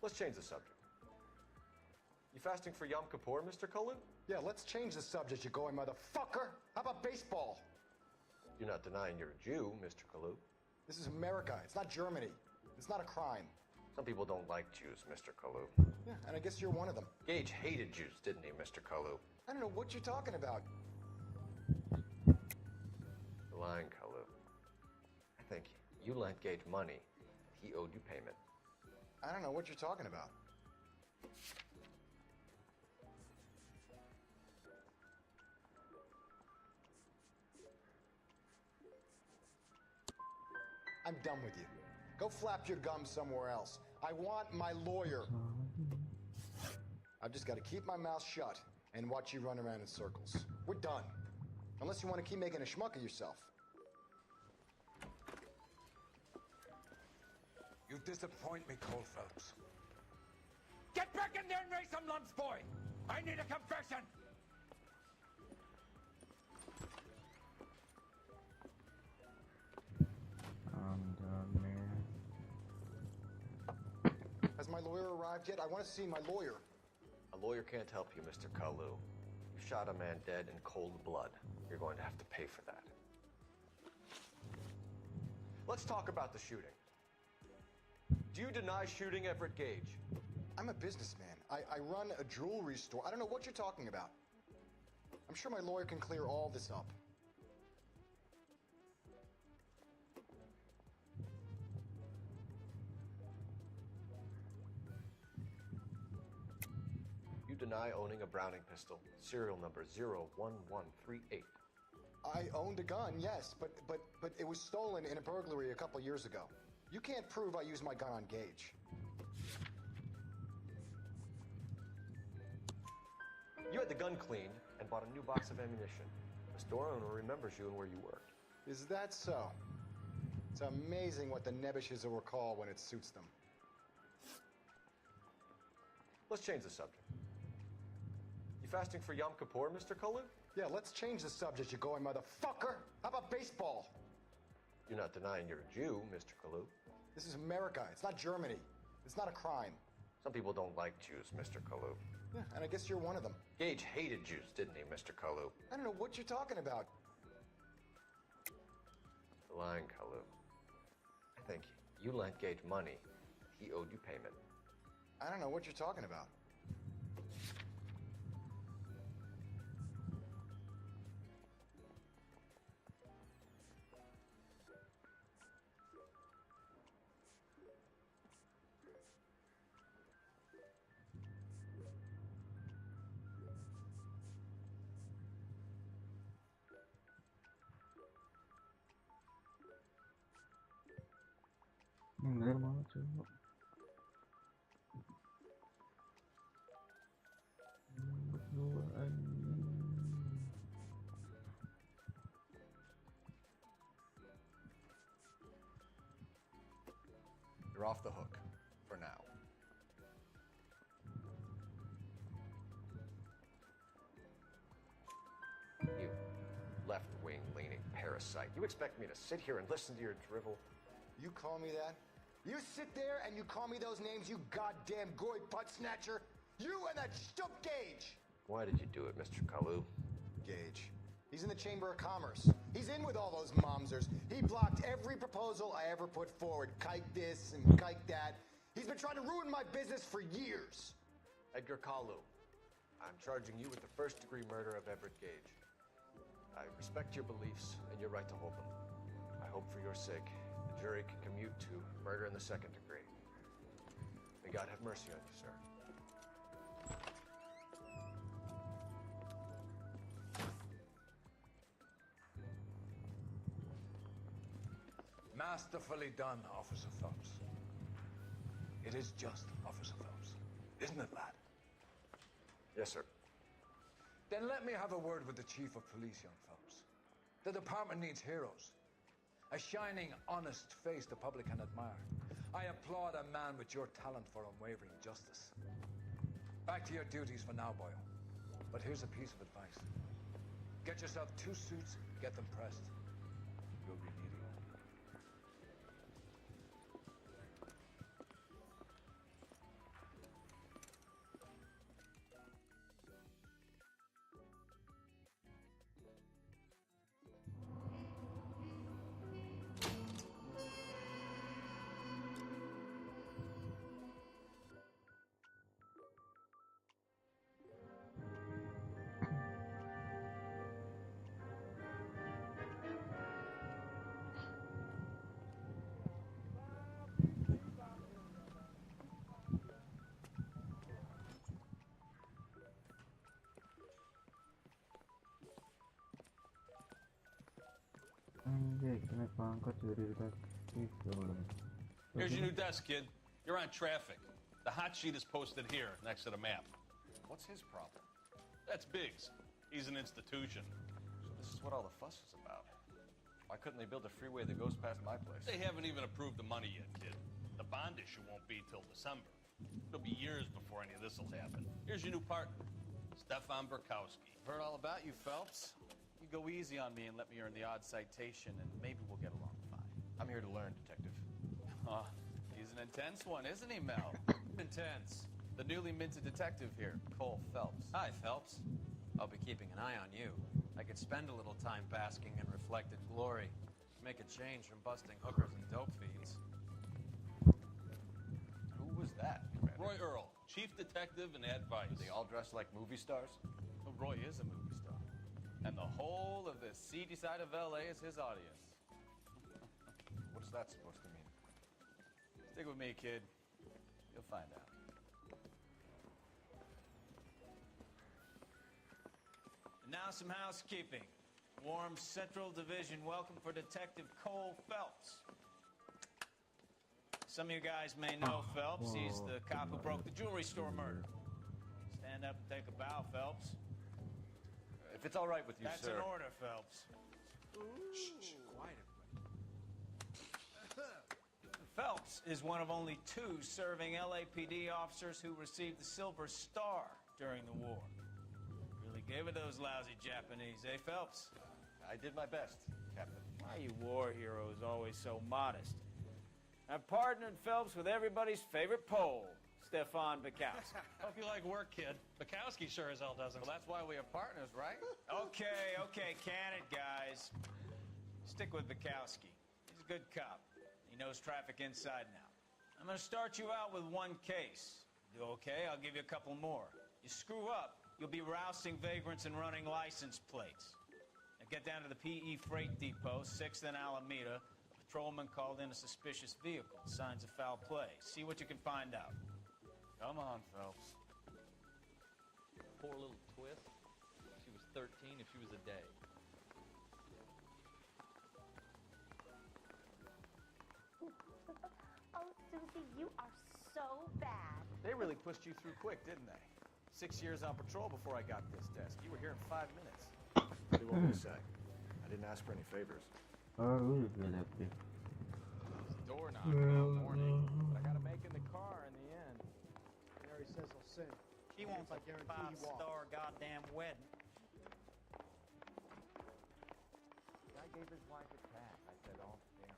[SPEAKER 6] Let's change the subject. You fasting for Yom Kippur, Mr. Kalu?
[SPEAKER 18] Yeah, let's change the subject, you going motherfucker. How about baseball?
[SPEAKER 6] You're not denying you're a Jew, Mr. Kalu.
[SPEAKER 18] This is America. It's not Germany. It's not a crime.
[SPEAKER 6] Some people don't like Jews, Mr. Kalu.
[SPEAKER 18] Yeah, and I guess you're one of them.
[SPEAKER 6] Gage hated Jews, didn't he, Mr. Kalu?
[SPEAKER 18] I don't know what you're talking about.
[SPEAKER 6] You're lying, Kalu. I think you lent Gage money, and he owed you payment.
[SPEAKER 18] I don't know what you're talking about. I'm done with you. Go flap your gums somewhere else. I want my lawyer. I've just got to keep my mouth shut and watch you run around in circles. We're done. Unless you want to keep making a schmuck of yourself.
[SPEAKER 19] You disappoint me, Cole Phelps.
[SPEAKER 11] Get back in there and raise some lumps, boy! I need a confession!
[SPEAKER 18] Has my lawyer arrived yet? I want to see my lawyer.
[SPEAKER 6] A lawyer can't help you, Mr. Kalu. You shot a man dead in cold blood. You're going to have to pay for that. Let's talk about the shooting. Do you deny shooting Everett Gage?
[SPEAKER 18] I'm a businessman. I run a jewelry store. I don't know what you're talking about. I'm sure my lawyer can clear all this up.
[SPEAKER 6] deny owning a Browning pistol, serial number 01138.
[SPEAKER 18] I owned a gun, yes, but it was stolen in a burglary a couple years ago. You can't prove I used my gun on Gage.
[SPEAKER 6] You had the gun cleaned and bought a new box of ammunition. The store owner remembers you and where you worked.
[SPEAKER 18] Is that so? It's amazing what the Nebbishes will recall when it suits them.
[SPEAKER 6] Let's change the subject. You fasting for Yom Kippur, Mr. Kalu?
[SPEAKER 18] Yeah, let's change the subject, you going motherfucker. How about baseball?
[SPEAKER 6] You're not denying you're a Jew, Mr. Kalu.
[SPEAKER 18] This is America. It's not Germany. It's not a crime.
[SPEAKER 6] Some people don't like Jews, Mr. Kalu.
[SPEAKER 18] Yeah, and I guess you're one of them.
[SPEAKER 6] Gage hated Jews, didn't he, Mr. Kalu?
[SPEAKER 18] I don't know what you're talking about.
[SPEAKER 6] You're lying, Kalu. I think you lent Gage money. He owed you payment.
[SPEAKER 18] I don't know what you're talking about.
[SPEAKER 1] Bener banget coba. Berdua anjing.
[SPEAKER 6] You're off the hook, for now. You left-wing leaning parasite. You expect me to sit here and listen to your drivel?
[SPEAKER 18] You call me that? You sit there and you call me those names, you goddamn goy butt snatcher? You and that stump Gage!
[SPEAKER 6] Why did you do it, Mr. Kalu?
[SPEAKER 18] Gage. He's in the Chamber of Commerce. He's in with all those momsers. He blocked every proposal I ever put forward. Kike this and kike that. He's been trying to ruin my business for years.
[SPEAKER 6] Edgar Kalu, I'm charging you with the first-degree murder of Everett Gage. I respect your beliefs and your right to hold them. I hope for your sake the jury can commute to murder in the second degree. May God have mercy on you, sir.
[SPEAKER 19] Masterfully done, Officer Phelps. It is just, Officer Phelps. Isn't it, lad?
[SPEAKER 6] Yes, sir.
[SPEAKER 19] Then let me have a word with the Chief of Police, young Phelps. The department needs heroes. A shining, honest face the public can admire. I applaud a man with your talent for unwavering justice. Back to your duties for now, boyo. But here's a piece of advice. Get yourself 2 suits, get them pressed. You'll be needing them.
[SPEAKER 1] Anjay, kena pangkat jadi detektif belum.
[SPEAKER 20] Here's your new desk, kid. You're on traffic. The hot sheet is posted here, next to the map.
[SPEAKER 6] What's his problem?
[SPEAKER 20] That's Biggs. He's an institution.
[SPEAKER 6] So this is what all the fuss is about. Why couldn't they build a freeway that goes past my place?
[SPEAKER 20] They haven't even approved the money yet, kid. The bond issue won't be till December. It'll be years before any of this will happen. Here's your new partner, Stefan Burkowski.
[SPEAKER 21] Heard all about you, Phelps. You go easy on me and let me earn the odd citation, and maybe we'll get along fine.
[SPEAKER 6] I'm here to learn, Detective.
[SPEAKER 21] He's an intense one, isn't he, Mel? Intense. The newly minted detective here, Cole Phelps.
[SPEAKER 12] Hi, Phelps. I'll be keeping an eye on you. I could spend a little time basking in reflected glory. Make a change from busting hookers and dope fiends.
[SPEAKER 6] Who was that, Commander?
[SPEAKER 20] Roy Earl, chief detective and advice.
[SPEAKER 6] Are they all dressed like movie stars?
[SPEAKER 21] Well, Roy is a movie star. And the whole of the seedy side of L.A. is his audience.
[SPEAKER 6] What's that supposed to mean?
[SPEAKER 21] Stick with me, kid. You'll find out.
[SPEAKER 8] And now some housekeeping. Warm Central Division welcome for Detective Cole Phelps. Some of you guys may know Phelps. He's the cop who broke the jewelry store murder. Stand up and take a bow, Phelps.
[SPEAKER 7] If it's all right with you,
[SPEAKER 8] That's
[SPEAKER 7] sir.
[SPEAKER 8] an order, Phelps.
[SPEAKER 9] Shh, quiet,
[SPEAKER 8] Phelps is one of only 2 serving LAPD officers who received the Silver Star during the war. Really gave it those lousy Japanese, eh, Phelps?
[SPEAKER 7] I did my best, Captain.
[SPEAKER 8] Why you war heroes always so modest? I've partnered Phelps with everybody's favorite Pole, Stefan Bukowski.
[SPEAKER 21] Hope you like work, kid. Bukowski sure as hell doesn't.
[SPEAKER 12] Well, that's why we are partners, right?
[SPEAKER 8] Okay, can it, guys. Stick with Bukowski. He's a good cop. He knows traffic inside and out. I'm gonna start you out with one case. Do okay, I'll give you a couple more. You screw up, you'll be rousting vagrants and running license plates. Now get down to the PE Freight Depot, 6th and Alameda. A patrolman called in a suspicious vehicle. Signs of foul play. See what you can find out.
[SPEAKER 21] Come on, Phelps.
[SPEAKER 22] Poor little twist. She was 13 if she was a day.
[SPEAKER 23] Oh, Susie, you are so bad.
[SPEAKER 16] They really pushed you through quick, didn't they? 6 years on patrol before I got this desk. You were here in 5 minutes.
[SPEAKER 6] What do you want me to say? I didn't ask for any favors.
[SPEAKER 22] Door knocking all morning.
[SPEAKER 14] But I got him making the car in the end. Mary says he'll sing.
[SPEAKER 5] He wants a 5-star goddamn wedding.
[SPEAKER 24] I gave his wife a tap. I said, "Oh, damn."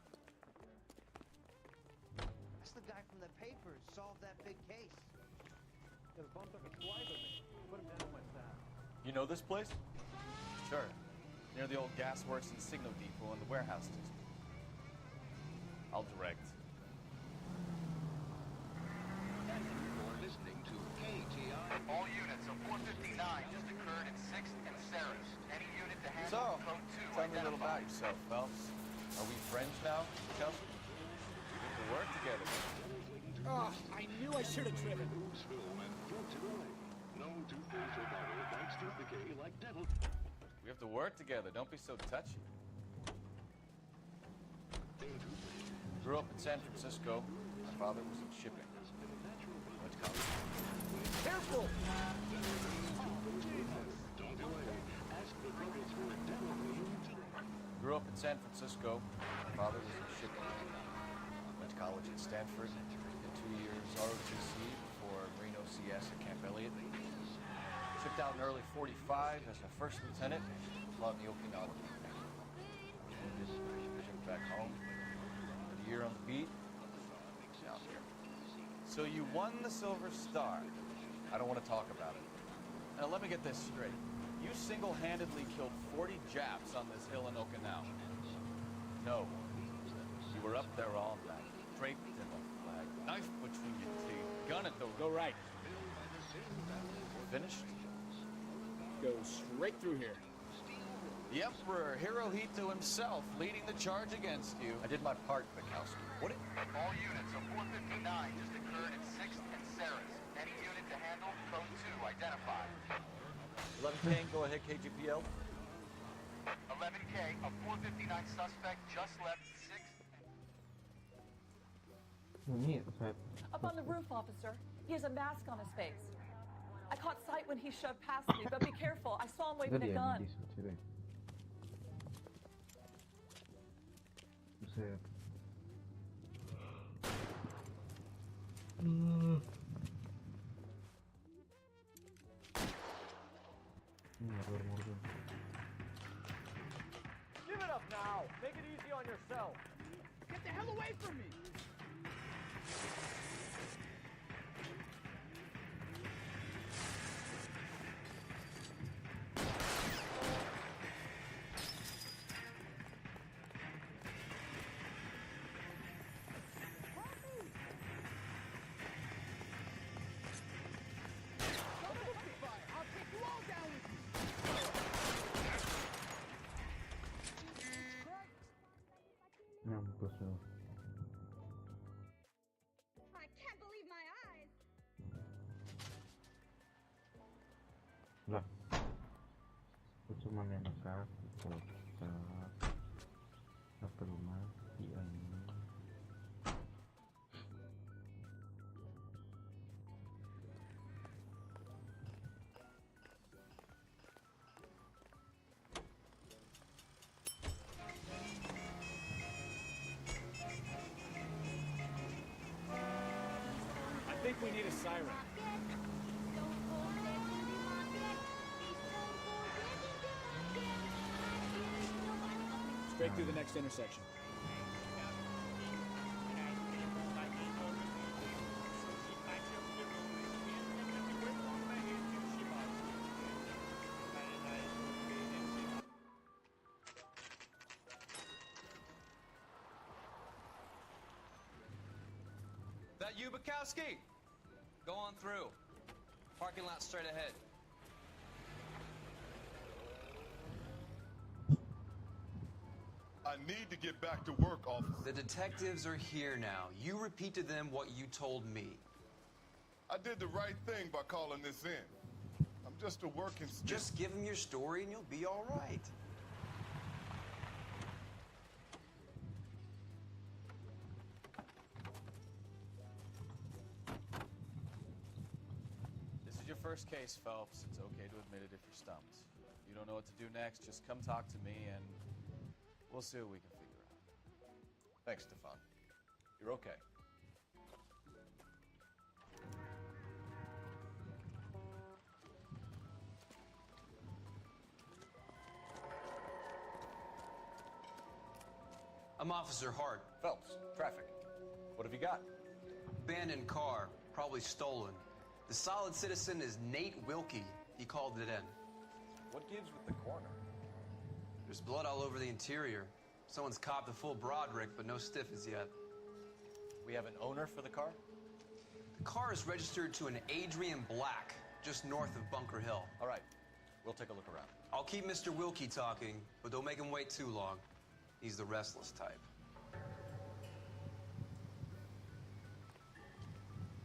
[SPEAKER 25] That's the guy from the papers. Solved that big case.
[SPEAKER 14] The bum took a swag with me. Put him down with that.
[SPEAKER 21] You know this place? Sure. Near the old gas works and signal depot in the warehouse district. I'll direct.
[SPEAKER 3] You're listening to KTI. All units of 459 just occurred in 6th and Sarah's. Any unit to handle
[SPEAKER 21] So,
[SPEAKER 3] code 2
[SPEAKER 21] tell me a little about
[SPEAKER 3] identified.
[SPEAKER 21] yourself, Phelps. Are we friends now, Chelsea? We get to work together.
[SPEAKER 14] Oh, I knew I should have driven.
[SPEAKER 21] We have to work together. Don't be so touchy. Grew up in San Francisco. My father was in shipping. Went to college.
[SPEAKER 14] Careful!
[SPEAKER 21] Grew up in San Francisco. My father was in shipping. Went to college at Stanford. Did 2 years ROTC before Marine OCS at Camp Elliott. Shipped out in early 45 as a first lieutenant. Fought in the Okinawa. Shipped back home. Did a year on the beat. Now I'm here. So you won the Silver Star. I don't want to talk about it. Now let me get this straight. You single-handedly killed 40 Japs on this hill in Okinawa. No. You were up there all night, draped in the flag, knife between your teeth, gun at the...
[SPEAKER 14] Go right.
[SPEAKER 21] Finished?
[SPEAKER 14] Go straight through here.
[SPEAKER 21] The Emperor Hirohito himself leading the charge against you. I did my part, Bukowski. What?
[SPEAKER 3] All units of 459 just occurred in 6th and Sarah's. Any unit to handle code 2 identified.
[SPEAKER 21] 11K, go ahead, KGPL.
[SPEAKER 3] 11K, a 459 suspect just left 6th.
[SPEAKER 26] Up on the roof, officer. He has a mask on his face. I caught sight when he shoved past me, but be careful. I saw him waving a gun.
[SPEAKER 14] Give it up now. Make it easy on yourself. Get the hell away from me.
[SPEAKER 23] I can't believe my eyes.
[SPEAKER 1] Lah. mengenai kocak apa rumah dia ini.
[SPEAKER 16] I think we need a siren. Straight through the next intersection.
[SPEAKER 12] That you, Bukowski? Go on through. Parking lot straight ahead.
[SPEAKER 2] I need to get back to work, officer.
[SPEAKER 12] The detectives are here now. You repeat to them what you told me.
[SPEAKER 2] I did the right thing by calling this in. I'm just a working student.
[SPEAKER 12] Just give them your story and you'll be all right.
[SPEAKER 21] This is your first case, Phelps. It's okay to admit it if you're stumped. If you don't know what to do next, just come talk to me and we'll see what we can figure out.
[SPEAKER 6] Thanks, Stefan. You're okay.
[SPEAKER 12] I'm Officer Hart.
[SPEAKER 6] Phelps, traffic. What have you got?
[SPEAKER 12] Abandoned car, probably stolen. The solid citizen is Nate Wilkie. He called it in.
[SPEAKER 6] What gives with the corner?
[SPEAKER 12] There's blood all over the interior. Someone's copped a full Broderick, but no stiff as yet.
[SPEAKER 6] We have an owner for the car?
[SPEAKER 12] The car is registered to an Adrian Black, just north of Bunker Hill.
[SPEAKER 6] All right, we'll take a look around.
[SPEAKER 12] I'll keep Mr. Wilkie talking, but don't make him wait too long. He's the restless type.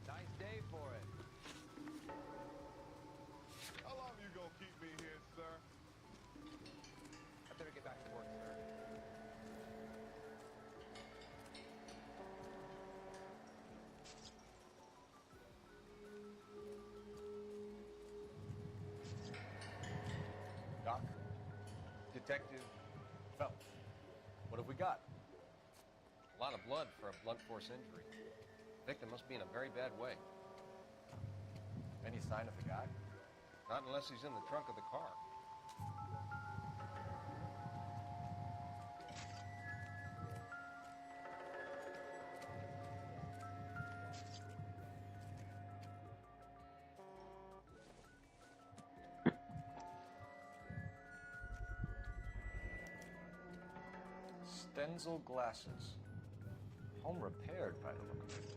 [SPEAKER 11] Nice day for it.
[SPEAKER 2] How long you gonna keep me here, sir?
[SPEAKER 11] I better get back to work, sir.
[SPEAKER 6] Doc? Detective Phelps. What have we got?
[SPEAKER 4] A lot of blood for a blunt force injury. Victim must be in a very bad way.
[SPEAKER 6] Any sign of the guy?
[SPEAKER 4] Not unless he's in the trunk of the car.
[SPEAKER 6] Stenzel glasses. Home repaired by the look of it.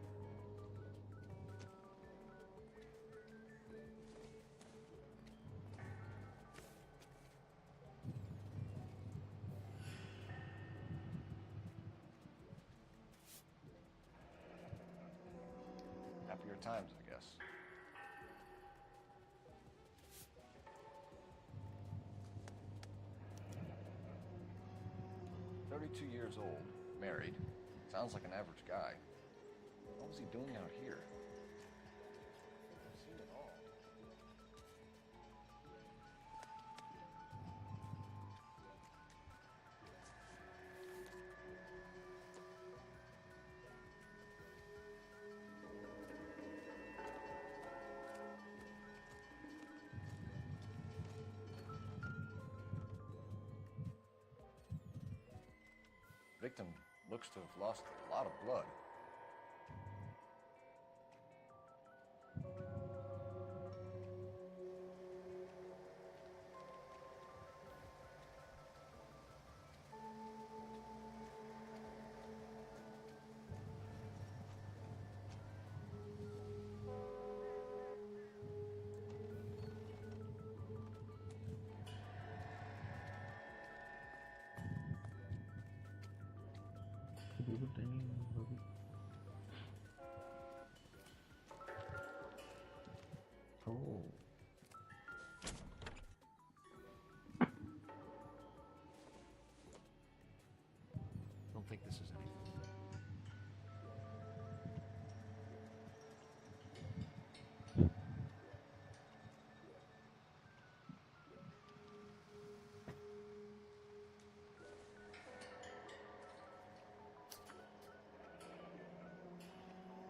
[SPEAKER 6] Happier times, I guess. "32 years old, married. Sounds like an average guy. What was he doing out here?" I've seen it all. Victim looks to have lost a lot of blood.
[SPEAKER 1] Oh.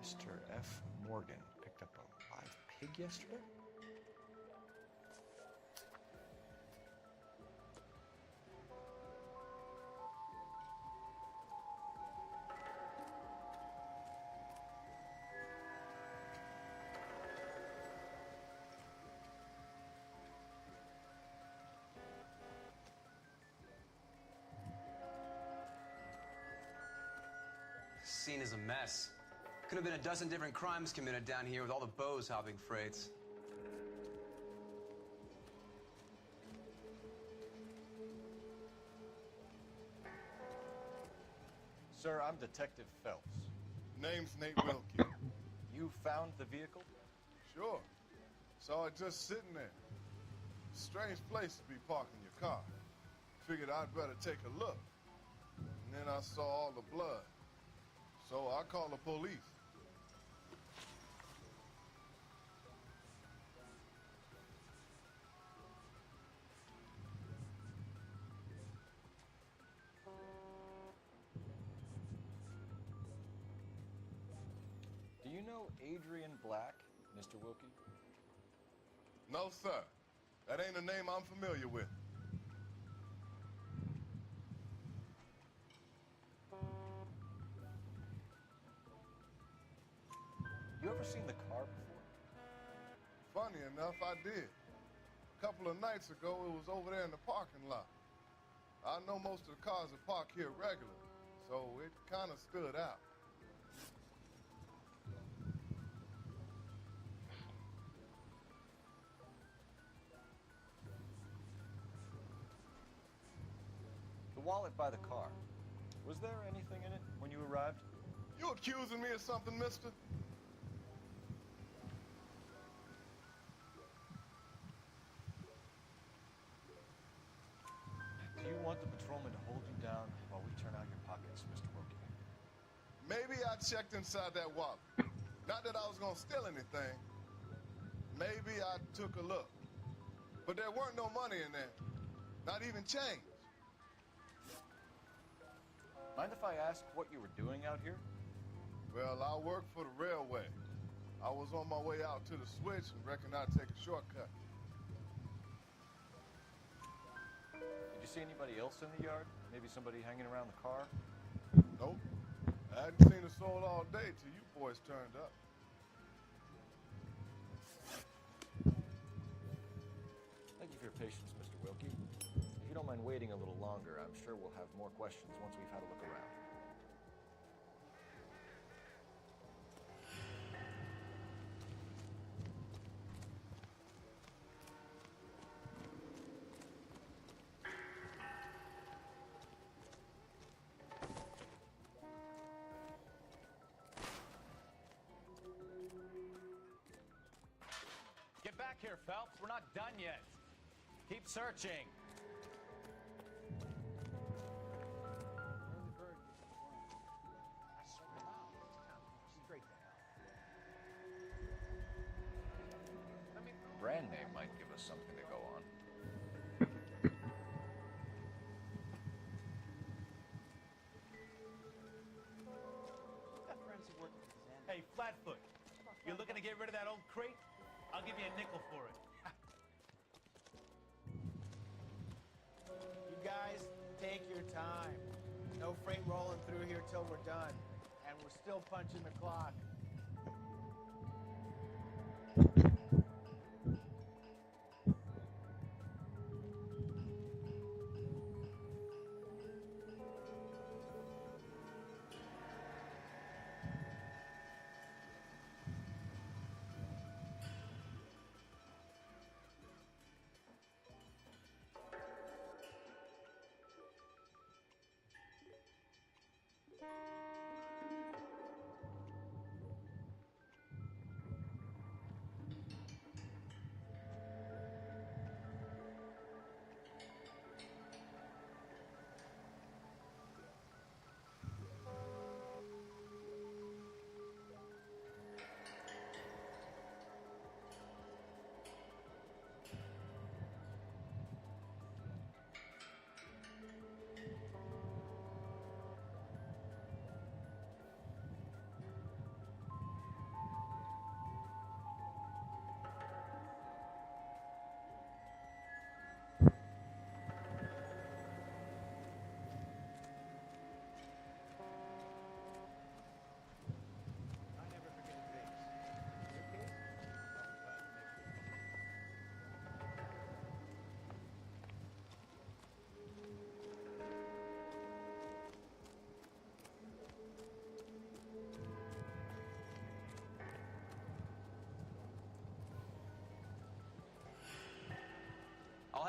[SPEAKER 6] Mr. F. Morgan picked up a live pig yesterday?
[SPEAKER 10] Scene is a mess. Could have been a dozen different crimes committed down here with all the bows hopping freights.
[SPEAKER 6] Sir, I'm Detective Phelps.
[SPEAKER 2] Name's Nate Wilkie.
[SPEAKER 6] You found the vehicle?
[SPEAKER 2] Sure. Saw it just sitting there. Strange place to be parking your car. Figured I'd better take a look. And then I saw all the blood. So I called the police.
[SPEAKER 6] Do you know Adrian Black, Mr. Wilkie?
[SPEAKER 2] No, sir. That ain't a name I'm familiar with.
[SPEAKER 6] You ever seen the car before?
[SPEAKER 2] Funny enough, I did. A couple of nights ago, it was over there in the parking lot. I know most of the cars are parked here regularly, so it kind of stood out.
[SPEAKER 6] The wallet by the car. Was there anything in it when you arrived?
[SPEAKER 2] You accusing me of something, mister?
[SPEAKER 6] Do you want the patrolman to hold you down while we turn out your pockets, Mr. Wilkie?
[SPEAKER 2] Maybe I checked inside that wallet. Not that I was gonna steal anything. Maybe I took a look. But there weren't no money in there. Not even change.
[SPEAKER 6] Mind if I ask what you were doing out here?
[SPEAKER 2] Well, I work for the railway. I was on my way out to the switch and reckoned I'd take a shortcut.
[SPEAKER 6] Did you see anybody else in the yard? Maybe somebody hanging around the car?
[SPEAKER 2] Nope. I hadn't seen a soul all day till you boys turned up.
[SPEAKER 6] Thank you for your patience, Mr. Wilkie. If you don't mind waiting a little longer, I'm sure we'll have more questions once we've had a look around.
[SPEAKER 8] Get back here, Phelps. We're not done yet. Keep searching.
[SPEAKER 6] Brand name might give us something to go on.
[SPEAKER 5] Hey, Flatfoot, you looking to get rid of that old crate? I'll give you a nickel for it.
[SPEAKER 14] You guys, take your time. No freight rolling through here till we're done. And we're still punching the clock.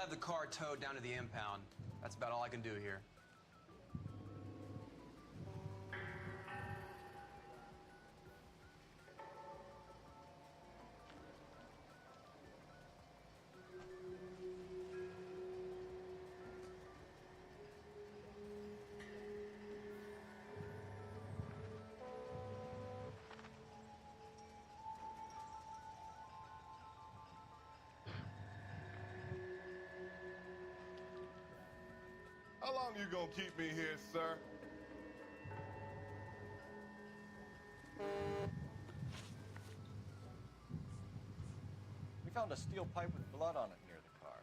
[SPEAKER 10] have the car towed down to the impound. That's about all I can do here.
[SPEAKER 2] How long you gonna keep me here, sir?
[SPEAKER 21] We found a steel pipe with blood on it near the car.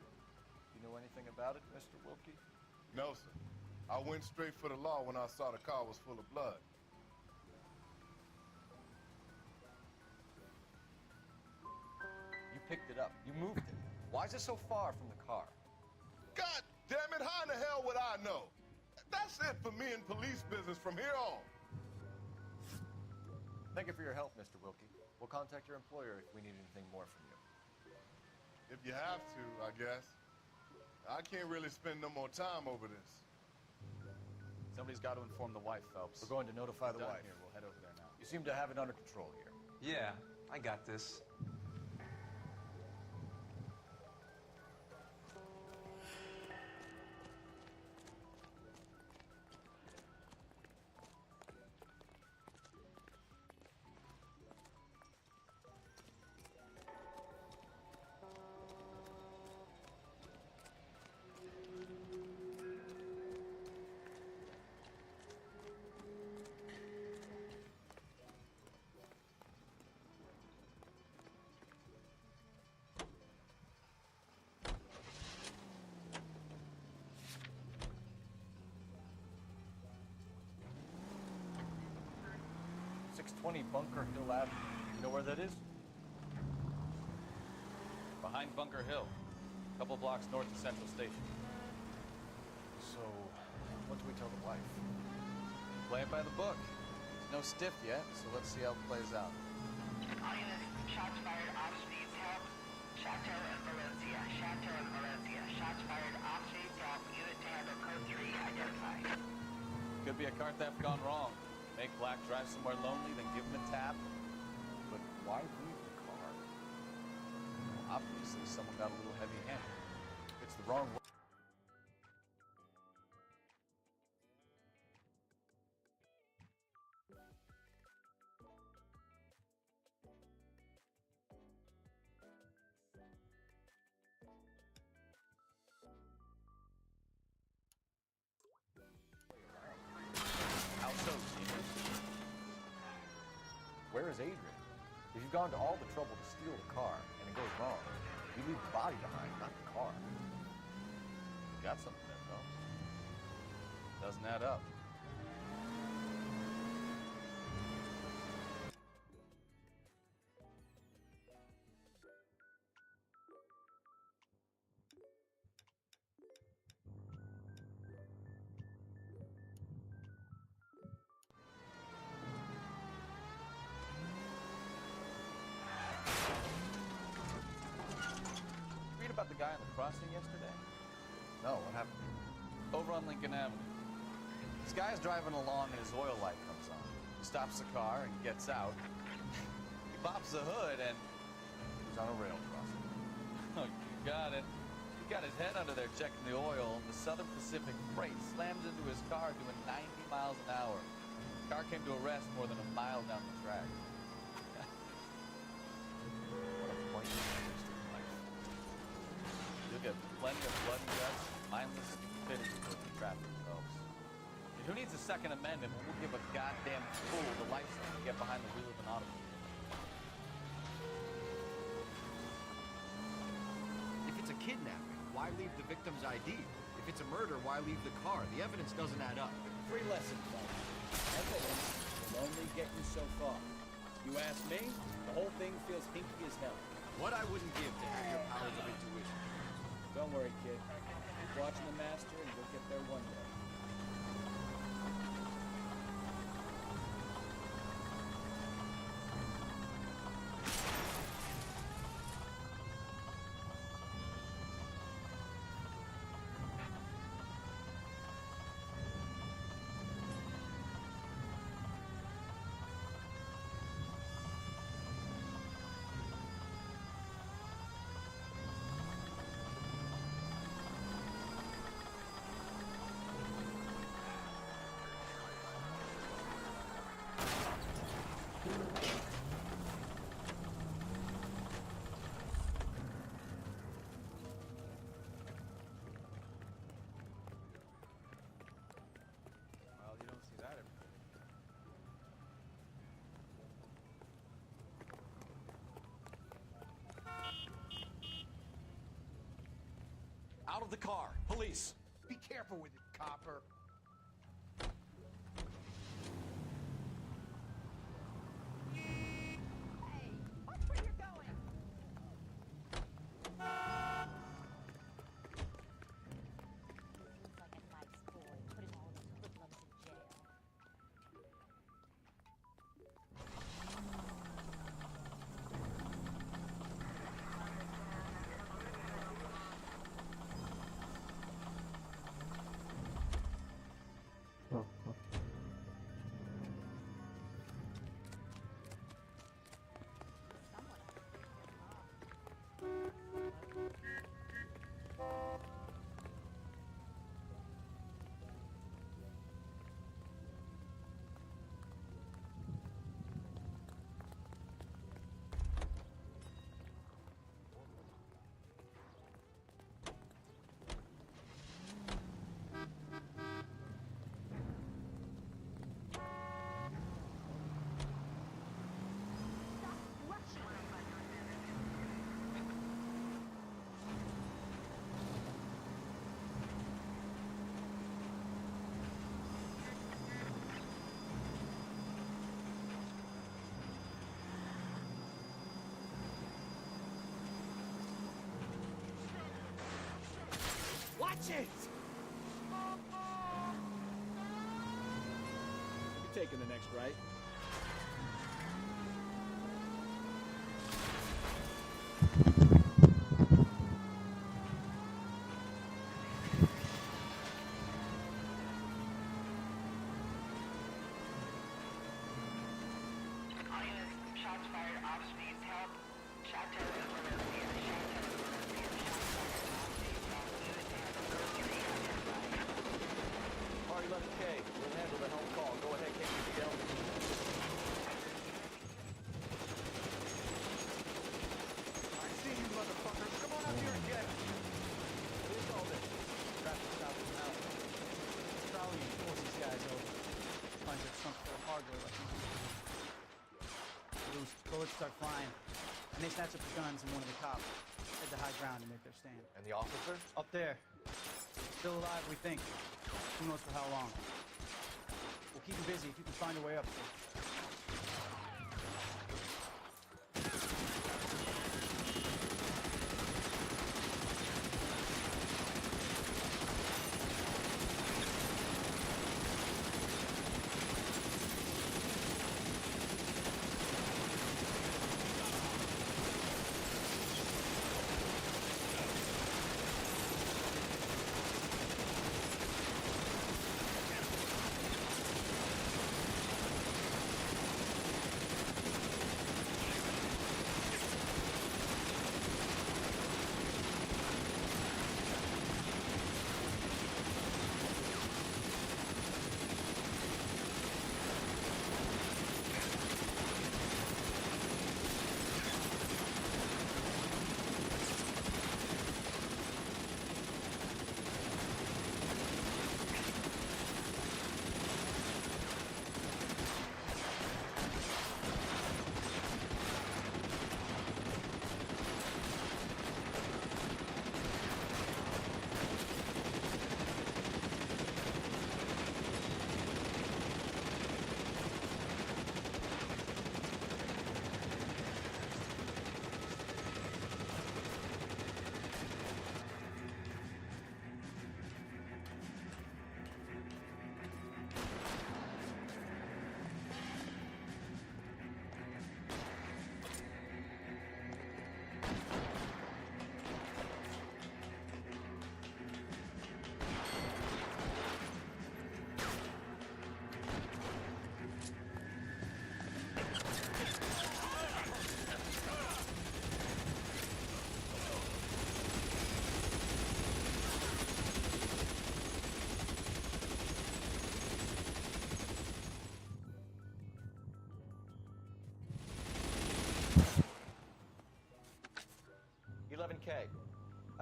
[SPEAKER 21] You know anything about it, Mr. Wilkie?
[SPEAKER 2] No, sir. I went straight for the law when I saw the car was full of blood.
[SPEAKER 21] You picked it up. You moved it. Why is it so far from the car?
[SPEAKER 2] God damn it, how in the hell would I know? That's it for me in police business from here on.
[SPEAKER 21] Thank you for your help, Mr. Wilkie. We'll contact your employer if we need anything more from you.
[SPEAKER 2] If you have to, I guess. I can't really spend no more time over this.
[SPEAKER 21] Somebody's got to inform the wife, Phelps. We're going to notify the wife.
[SPEAKER 12] Here, we'll head over there now.
[SPEAKER 21] You seem to have it under control here.
[SPEAKER 10] Yeah, I got this.
[SPEAKER 21] Bunker Hill Avenue. You know where that is?
[SPEAKER 12] Behind Bunker Hill, a couple blocks north of Central Station.
[SPEAKER 21] So, what do we tell the wife?
[SPEAKER 12] Play it by the book. There's no stiff yet, so let's see how it plays out.
[SPEAKER 13] All units, shots fired off speed help. Chateau and Valencia. Chateau and Valencia. Shots fired off speed help. Unit to handle code 3 identified.
[SPEAKER 12] Could be a car theft gone wrong. Make Black drive somewhere lonely, then give him a tap.
[SPEAKER 21] But why leave the car?
[SPEAKER 12] Well, obviously, someone got a little heavy-handed.
[SPEAKER 21] It's the wrong way. Where is Adrian? If you've gone to all the trouble to steal the car and it goes wrong, you leave the body behind, not the car.
[SPEAKER 12] You got something there, though. Doesn't add up. About the guy on the crossing yesterday?
[SPEAKER 21] No, what happened?
[SPEAKER 12] Over on Lincoln Avenue. This guy's driving along and his oil light comes on. He stops the car and gets out. He pops the hood and...
[SPEAKER 21] he's on a rail crossing.
[SPEAKER 12] Oh, you got it. He got his head under there checking the oil, and the Southern Pacific Freight slams into his car doing 90 miles an hour. The car came to a rest more than a mile down the track.
[SPEAKER 21] What a pointless waste of life.
[SPEAKER 12] You'll get plenty of blood and guts, mindless stupidity with the traffic, folks. And who needs a Second Amendment when we'll give a goddamn fool the license to get behind the wheel of an automobile?
[SPEAKER 9] If it's a kidnapping, why leave the victim's ID? If it's a murder, why leave the car? The evidence doesn't add up.
[SPEAKER 15] Free lesson, folks. Evidence will only get you so far. You ask me, the whole thing feels hinky as hell.
[SPEAKER 9] What I wouldn't give to have your powers of intuition.
[SPEAKER 15] Don't worry, kid. Keep watching the master and you'll get there one day.
[SPEAKER 8] Well, you don't see that every day.
[SPEAKER 10] Out of the car. Police.
[SPEAKER 14] Be careful with it, copper.
[SPEAKER 15] Watch it! You're taking the next right.
[SPEAKER 13] All units, shots fired off speed, help. Chateau and Valencia. Chateau and Valencia. Shots fired off speed, help. Unit to handle code 3 identified.
[SPEAKER 21] Party 11K, we'll handle the help call. Go ahead, KPDL.
[SPEAKER 8] I see you, motherfuckers. Come on up here and get it.
[SPEAKER 21] Who's all this?
[SPEAKER 5] Traffic stop is out. Probably force these guys over. Finds like some sort of hardware weapon. Loose bullets start flying, and they snatch up the guns and one of the cops. Head to high ground and make their stand.
[SPEAKER 21] And the officer?
[SPEAKER 5] Up there. Still alive, we think. Who knows for how long. We'll keep him busy if you can find a way up there.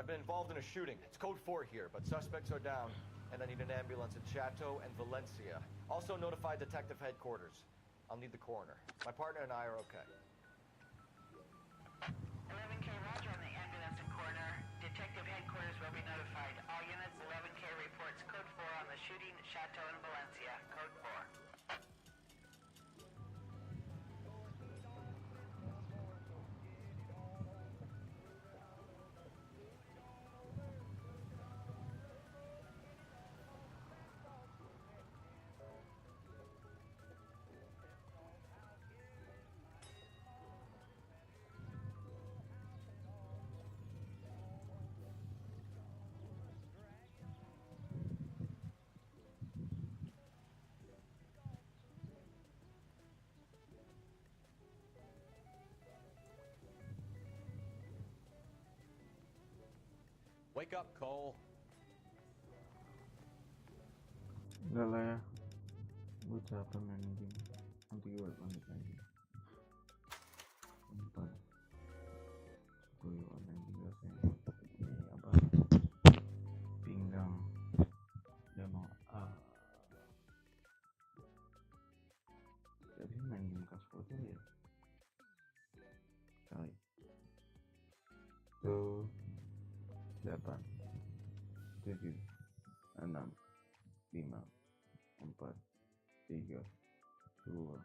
[SPEAKER 6] I've been involved in a shooting. It's code 4 here, but suspects are down, and I need an ambulance in Chateau and Valencia. Also notify detective headquarters. I'll need the coroner. My partner and I are okay.
[SPEAKER 13] 11K Roger on the ambulance and coroner. Detective headquarters will be notified. All units, 11K reports code 4 on the shooting at Chateau and Valencia. Code 4.
[SPEAKER 6] Wake up, Cole.
[SPEAKER 1] Enggak lah ya, gue capek main game. Nanti gue lanjut lagi. Bentar, gue online juga sih. Ini apa? Pinggang. Dia mau jadi main game kasur tuh ya. Kali. Tuh. 8 7 6 5 4 3 2